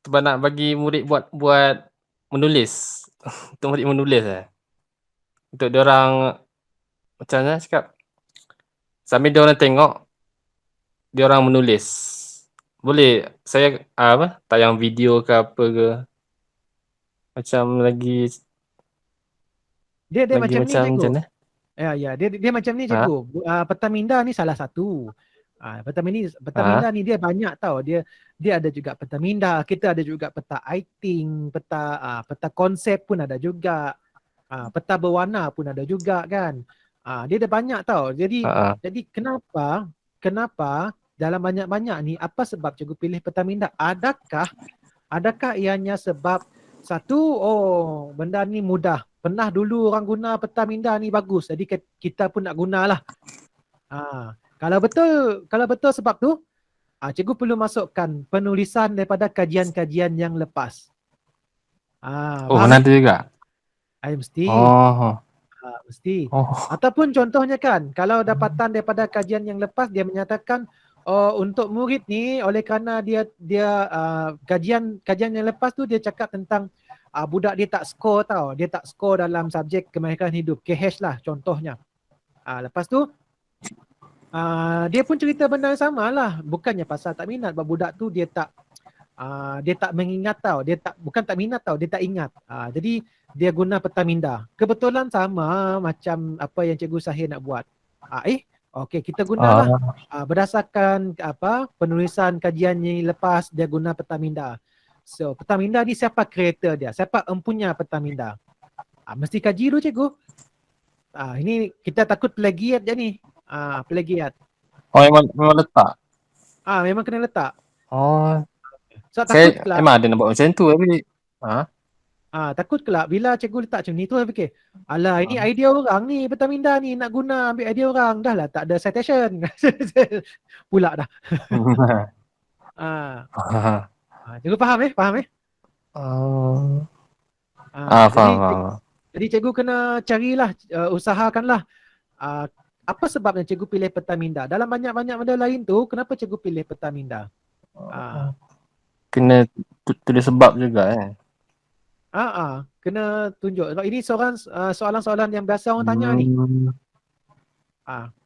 Sebab nak bagi murid buat menulis. Untuk murid menulis untuk dia orang, macam mana cakap, sambil dia orang tengok, dia orang menulis. Boleh saya tayang video ke apa ke. Macam lagi dia macam ni cikgu. Macam Ya, dia macam ni cikgu. Peta minda ni salah satu. Peta minda ni dia banyak tau. Dia ada juga peta minda, kita ada juga peta writing, peta konsep pun ada juga. Peta berwarna pun ada juga kan. Dia ada banyak tau. Jadi kenapa dalam banyak-banyak ni, apa sebab cikgu pilih peta minda? Adakah ianya sebab satu, benda ni mudah. Pernah dulu orang guna peta minda ni bagus. Jadi kita pun nak gunalah. Kalau betul sebab tu, cikgu perlu masukkan penulisan daripada kajian-kajian yang lepas. mana tu juga? Mesti. Mesti. Oh. Ataupun contohnya kan, kalau dapatan daripada kajian yang lepas, dia menyatakan Oh, untuk murid ni oleh kerana dia kajian yang lepas tu dia cakap tentang budak dia tak skor tau. Dia tak skor dalam subjek kemahiran hidup, KH lah contohnya. Lepas tu dia pun cerita benda yang sama lah. Bukannya pasal tak minat, sebab budak tu dia tak mengingat tau. Bukan tak minat tau, dia tak ingat. Jadi dia guna petaminda. Kebetulan sama macam apa yang Cikgu Sahir nak buat. Okey, kita gunalah berdasarkan penulisan kajian yang lepas dia guna petaminda. So, petaminda ni siapa kreator dia? Siapa empunya petaminda? Mesti kaji dulu cikgu. Ini kita takut plagiat je ni. Plagiat. Oh, memang letak. Memang kena letak. Oh. So, takut Saya kelak. memang ada nak buat macam tu tapi takut kelak bila cikgu letak macam ni tu saya fikir, alah ini idea orang ni, petaminda ni nak guna ambil idea orang, dah lah tak ada citation. Pula dah. Cikgu faham eh? Faham. Jadi cikgu kena carilah, usahakanlah apa sebabnya cikgu pilih petaminda. Dalam banyak-banyak benda lain tu, kenapa cikgu pilih petaminda? Kena tulis sebab juga kena tunjuk. Sebab ini soalan-soalan yang biasa orang tanya ni.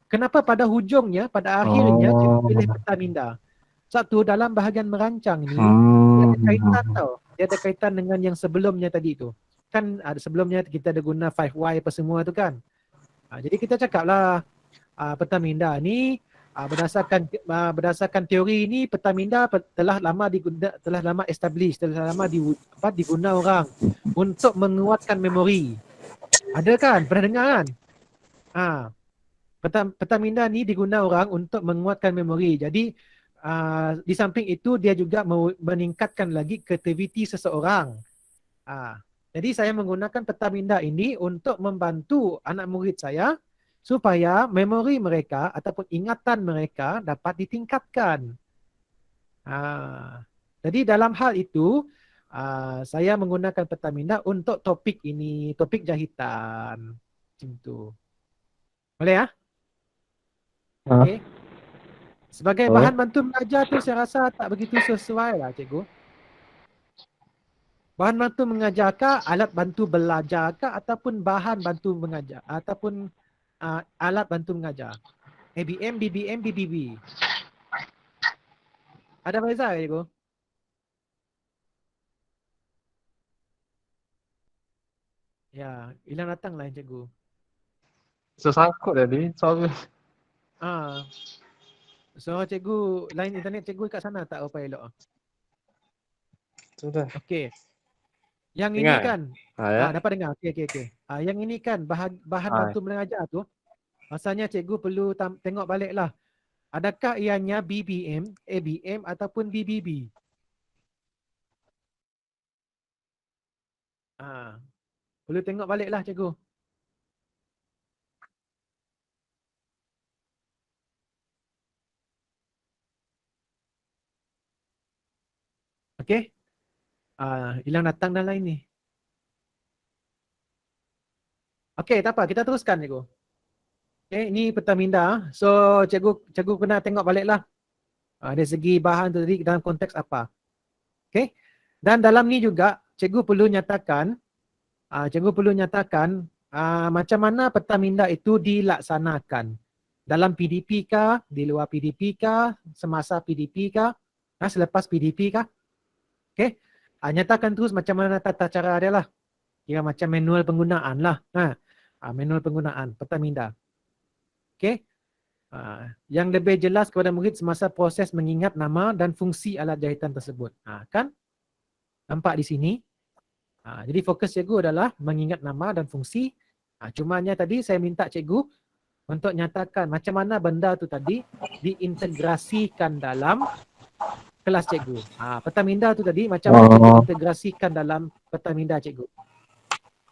Kenapa pada hujungnya, pada akhirnya cikgu pilih petaminda? Satu, dalam bahagian merancang ni, dia ada kaitan tau. Dia ada kaitan dengan yang sebelumnya tadi tu. Kan ada sebelumnya kita ada guna 5Y apa semua tu kan. Jadi kita cakaplah petaminda ni berdasarkan teori ni, petaminda telah lama establish, telah lama diguna orang untuk menguatkan memori. Ada kan? Pernah dengar kan? Petaminda ni diguna orang untuk menguatkan memori. Jadi di samping itu dia juga meningkatkan lagi kreativiti seseorang. Jadi saya menggunakan petaminda ini untuk membantu anak murid saya supaya memori mereka ataupun ingatan mereka dapat ditingkatkan. Jadi dalam hal itu, saya menggunakan petaminda untuk topik ini, topik jahitan. Macam tu. Boleh ya? Okay. Sebagai bahan bantu mengajar tu saya rasa tak begitu sesuai lah cikgu. Bahan bantu mengajar kah, alat bantu belajar kah, ataupun bahan bantu mengajar, ataupun alat bantu mengajar. ABM, BBM, BBB. Ada beza ke cikgu? Ya, hilang datang lah cikgu. Sesangkut tadi soal. So cikgu, line internet cikgu kat sana tak apa elok? Sudah. Okey. Yang dengar. Ini kan, dapat dengar. Okey. Yang ini kan bahan bantu mengajar tu, masanya cikgu perlu tengok balik lah. Adakah ianya BBM, ABM ataupun BBB? Perlu tengok balik lah cikgu. Okey. Hilang datang dah line ni. Okey, tak apa. Kita teruskan cikgu. Okey, ini petaminda. So, cikgu kena tengok balik lah. Dari segi bahan tu tadi dalam konteks apa. Okey. Dan dalam ni juga, cikgu perlu nyatakan macam mana petaminda itu dilaksanakan. Dalam PDP kah, di luar PDP kah, semasa PDP kah, selepas PDP kah. Okey. Nyatakan terus macam mana tata cara dia lah. Kira macam manual penggunaan lah. Manual penggunaan petaminda. Okey. Yang lebih jelas kepada murid semasa proses mengingat nama dan fungsi alat jahitan tersebut. Kan? Nampak di sini. Jadi fokus cikgu adalah mengingat nama dan fungsi. Cumanya tadi saya minta cikgu untuk nyatakan macam mana benda tu tadi diintegrasikan dalam kelas cikgu. Petaminda tu tadi macam mana cikgu integrasikan dalam petaminda cikgu.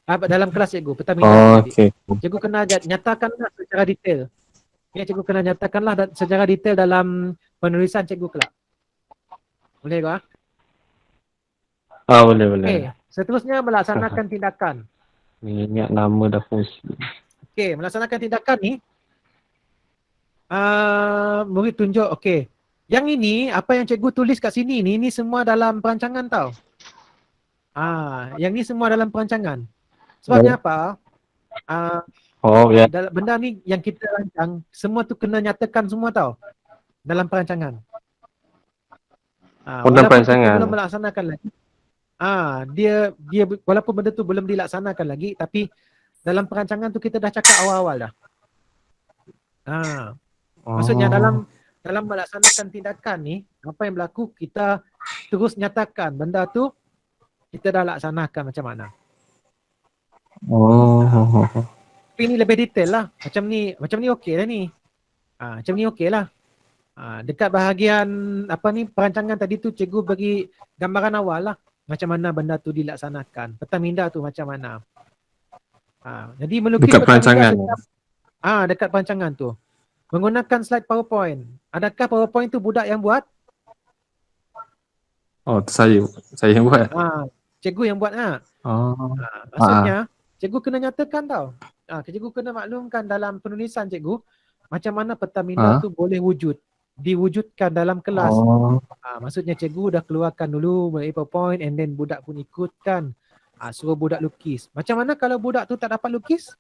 Dalam kelas cikgu, petaminda tadi. Cikgu kena nyatakanlah secara detail. Cikgu kena nyatakanlah secara detail dalam penulisan cikgu kelak. Boleh ke? Boleh. Okey, seterusnya melaksanakan tindakan. Ingat nama dan fungsi. Okey, melaksanakan tindakan ni murid tunjuk, okey. Yang ini, apa yang cikgu tulis kat sini ni, ini semua dalam perancangan tau. Yang ni semua dalam perancangan. Sebabnya apa? Oh ya. Benda ni yang kita rancang, semua tu kena nyatakan semua tau. Dalam perancangan. Dalam Walaupun kita perancangan. belum melaksanakan lagi. Dia walaupun benda tu belum dilaksanakan lagi, tapi dalam perancangan tu kita dah cakap awal-awal dah. Maksudnya dalam melaksanakan tindakan ni, apa yang berlaku, kita terus nyatakan benda tu kita dah laksanakan macam mana. Tapi ni lebih detail lah. Macam ni okey lah ni. Macam ni okey lah. Dekat bahagian perancangan tadi tu cikgu bagi gambaran awal lah. Macam mana benda tu dilaksanakan. Peta minda tu macam mana. Jadi melukis Dekat perancangan. Dekat perancangan tu. Menggunakan slide PowerPoint. Adakah PowerPoint tu budak yang buat? Oh, tu saya yang buat. Cikgu yang buat maksudnya cikgu kena nyatakan tau. Cikgu kena maklumkan dalam penulisan cikgu macam mana peta minda tu boleh diwujudkan dalam kelas. Maksudnya cikgu dah keluarkan dulu melalui PowerPoint and then budak pun ikutkan. Suruh budak lukis. Macam mana kalau budak tu tak dapat lukis?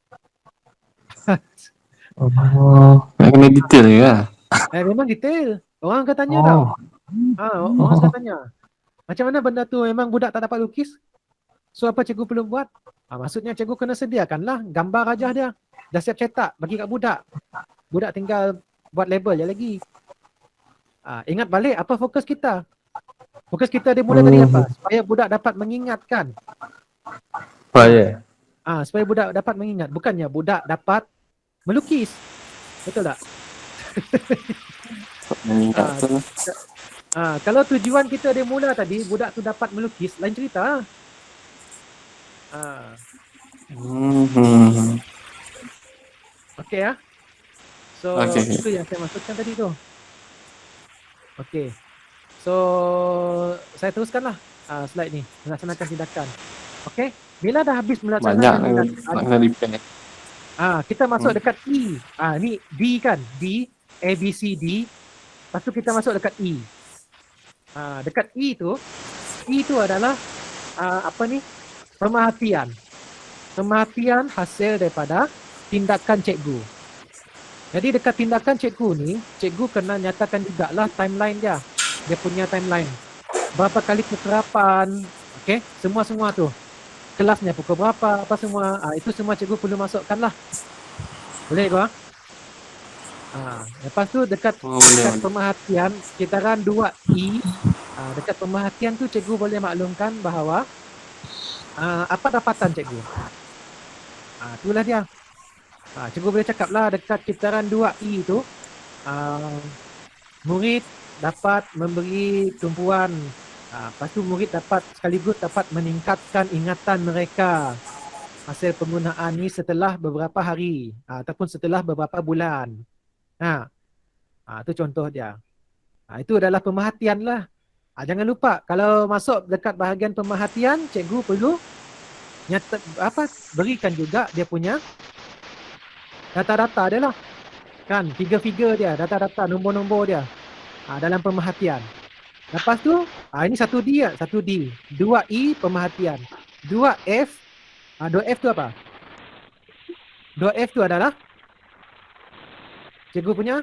Kena detail juga. Memang detail. Orang akan tanya tau. Orang akan tanya. Macam mana benda tu memang budak tak dapat lukis? So apa cikgu perlu buat? Maksudnya cikgu kena sediakanlah gambar rajah dia. Dah siap cetak bagi kat budak. Budak tinggal buat label je lagi. Ingat balik apa fokus kita? Fokus kita dia mula tadi apa? Supaya budak dapat mengingatkan. Supaya budak dapat mengingat. Bukannya budak dapat melukis. Betul tak? Kalau tujuan kita dia mula tadi budak tu dapat melukis, lain cerita. Okey ya. So itu yang saya maksudkan tadi tu. Okey. So saya teruskanlah slide ni, melaksanakan tindakan. Okey. Bila dah habis melaksanakan tindakan, kita masuk dekat E. Ni D kan? D, A, B, C, D. Lepas tu kita masuk dekat E. Dekat E tu adalah pemerhatian. Pemerhatian hasil daripada tindakan cikgu. Jadi dekat tindakan cikgu ni, cikgu kena nyatakan jugalah timeline dia. Dia punya timeline. Berapa kali kekerapan, okey? Semua tu. Kelasnya pukul berapa, apa semua. Itu semua cikgu perlu masukkan lah. Boleh ke? Lepas tu dekat pemerhatian, kitaran 2E. Dekat pemerhatian tu cikgu boleh maklumkan bahawa apa dapatan cikgu. Itulah dia. Cikgu boleh cakap lah dekat kitaran 2E tu, murid dapat memberi tumpuan. Lepas tu murid sekaligus dapat meningkatkan ingatan mereka hasil penggunaan ni setelah beberapa hari ataupun setelah beberapa bulan. Itu contoh dia. Itu adalah pemerhatian lah. Jangan lupa kalau masuk dekat bahagian pemerhatian, cikgu perlu berikan juga dia punya data-data dia lah. Kan, figure-figure dia, data-data, nombor-nombor dia dalam pemerhatian. Lepas tu, ini 1D ya, 1D. 2E pemerhatian. 2F, 2F tu apa? 2F tu adalah cikgu punya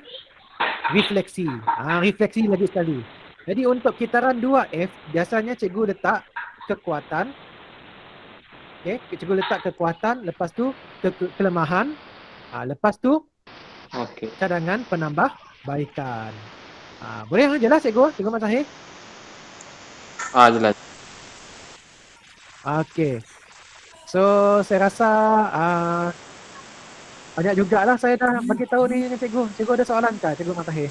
refleksi. Refleksi lagi sekali. Jadi untuk kitaran 2F, biasanya cikgu letak kekuatan. Okay, cikgu letak kekuatan, lepas tu kelemahan. Lepas tu, cadangan penambah baikan. Boleh jelas cikgu? Cikgu Mat Zahir? Jelas. Okay. So saya rasa banyak jugalah saya dah bagi tahu ni cikgu. Cikgu ada soalan kah Cikgu Mat Zahir?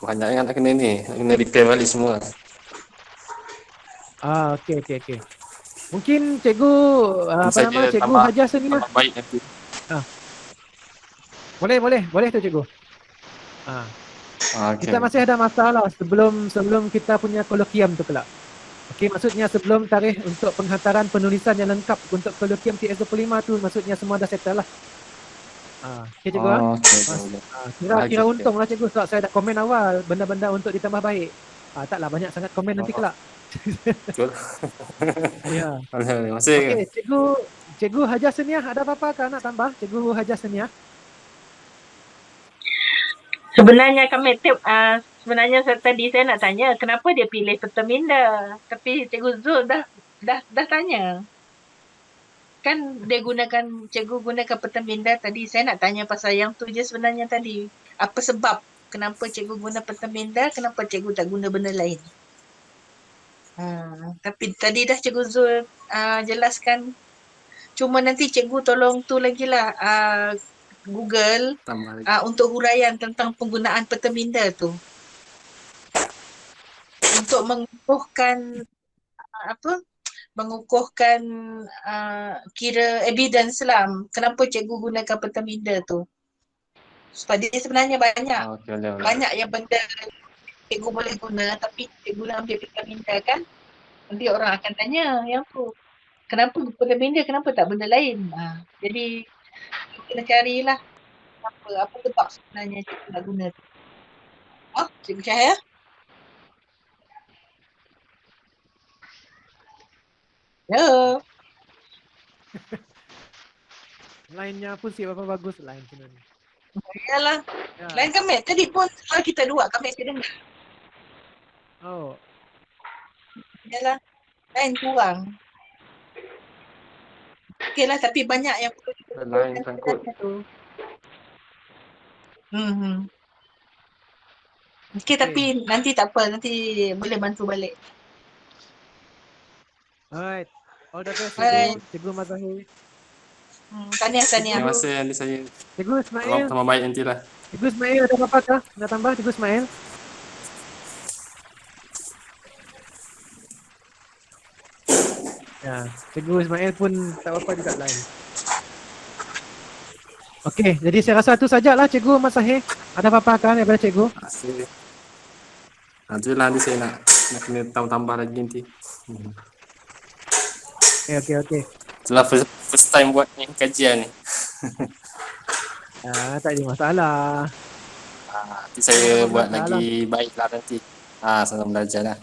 Banyak yang nak kena ni, nak kena repair balik semua. Okey. Mungkin cikgu cikgu Hajar sini lah. Baik nanti. Boleh tu cikgu. Kita masih ada masalah sebelum kita punya kolokium tu kelak. Okey, maksudnya sebelum tarikh untuk penghantaran penulisan yang lengkap untuk kolokium TS25 tu, maksudnya semua dah settle lah. Okay cikgu Oh, okey, Mas, boleh. kira Okey. untung lah cikgu sebab saya dah komen awal benda-benda untuk ditambah baik. Taklah banyak sangat komen nanti Oh, kelak. betul. Ya. Boleh, boleh. Masih ke? Okey, cikgu Hajar Seniah ada apa-apa kah nak tambah? Cikgu Hajar Seniah. Sebenarnya sebenarnya tadi saya nak tanya kenapa dia pilih Pertaminda, tapi Cikgu Zul dah tanya. Kan cikgu gunakan Pertaminda tadi. Saya nak tanya pasal yang tu je sebenarnya tadi. Apa sebab kenapa cikgu guna Pertaminda, kenapa cikgu tak guna benda lain? Tapi tadi dah Cikgu Zul jelaskan. Cuma nanti cikgu tolong tu lagi lah Google Tambah lagi. untuk huraian tentang penggunaan Pertaminda tu. Untuk mengukuhkan kira evidence lah kenapa cikgu gunakan Pertaminda tu. Sebab dia sebenarnya banyak. Okey, boleh, boleh. Banyak yang benda cikgu boleh guna tapi cikgu nak ambil Pertaminda kan. Nanti orang akan tanya yang tu. Kenapa Pertaminda, kenapa tak benda lain? Jadi kita kena carilah apa sebab sebenarnya cikgu nak guna tu. Cikgu Cahaya? Hello. Lainnya pun si apa bagus lain sebenarnya. Yalah. Ya. Lain kami tadi pun kita dua kami dengar. Oh. Yalah. Lain kurang. Okeylah tapi banyak yang perlu Lain sangkut. Okey tapi nanti tak apa, nanti boleh bantu balik. Alright. All the best Cikgu Mazahir. Tahniah. Terima kasih nanti saya Cikgu Ismail. sama baik nantilah. Cikgu Ismail ada apa-apa kah? Nak tambah Cikgu Ismail? Ya, Cikgu Ismail pun tak apa-apa juga lain. Okey, jadi saya rasa itu sajalah Cikgu Mazahir. Ada apa-apa kah daripada Cikgu? Terima kasih. Nanti saya nak kena tambah lagi nanti. Okey. Itulah first time buat ni kajian ni. Tak ada masalah. Nanti saya buat lagi baiklah nanti. Sama belajar lah.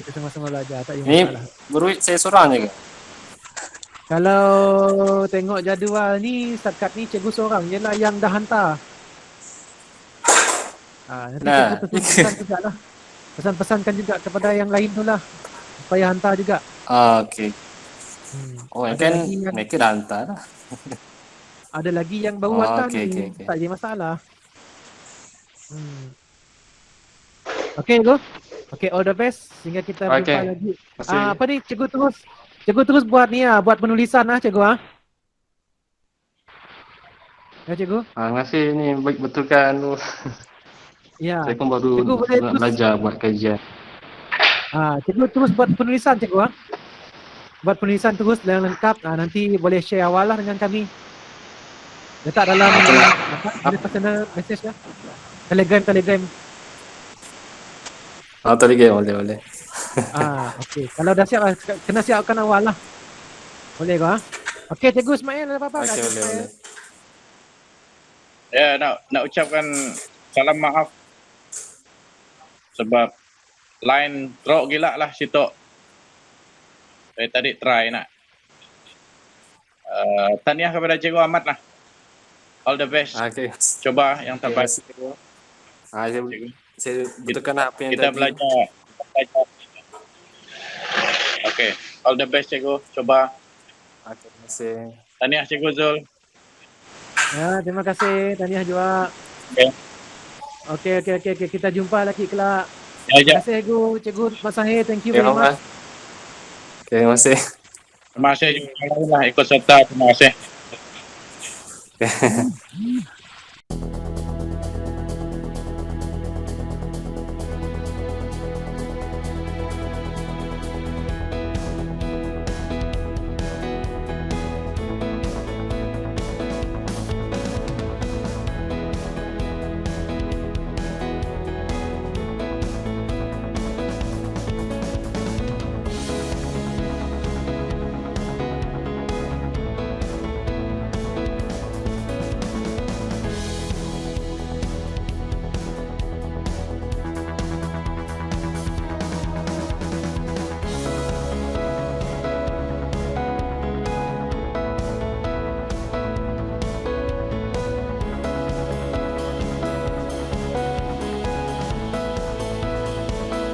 Kita sama-sama belajar, tak ada Ni masalah. beruit saya seorang je ke? Kalau tengok jadual ni, setakat ni cikgu seorang je lah yang dah hantar. Nanti cikgu pesan juga lah. Pesan-pesankan juga kepada yang lain tu lah. Supaya hantar juga. Okey. Kan mereka dah hantar lah. Ada lagi yang baru hantar okey, ni. okey. Tak ada masalah. Okey, Cikgu. Okey, all the best. Sehingga kita jumpa lagi. Apa ni, Cikgu terus buat ni buat penulisan Cikgu Ya, Cikgu. Terima kasih ni baik betulkan tu. Ya. Saya pun baru nak belajar buat kajian. Cikgu terus buat penulisan Cikgu Buat penulisan terus yang lengkap. Nanti boleh share awal lah dengan kami. Letak dalam personal message lah. Telegram. Telegram boleh. Okey. Kalau dah siap kena siapkan awal lah. Boleh ke? Okey, Cikgu Ismail ada apa-apa? Okey, boleh. Ya, nak ucapkan salam maaf sebab line drop gila lah situ. Saya tadi try nak. Tahniah kepada Cikgu Ahmad lah. All the best. Okey. Coba yang terbaik. Saya betulkan apa yang kita tadi. belajar. Okey. All the best Cikgu. Coba. Terima kasih. Tahniah Cikgu Zul. Ya, terima kasih. Tahniah juga. Okey. Kita jumpa lagi kelak. Terima kasih Cikgu Mazahir. Thank you very much. Terima kasih. Terima kasih juga ikut serta. Terima kasih.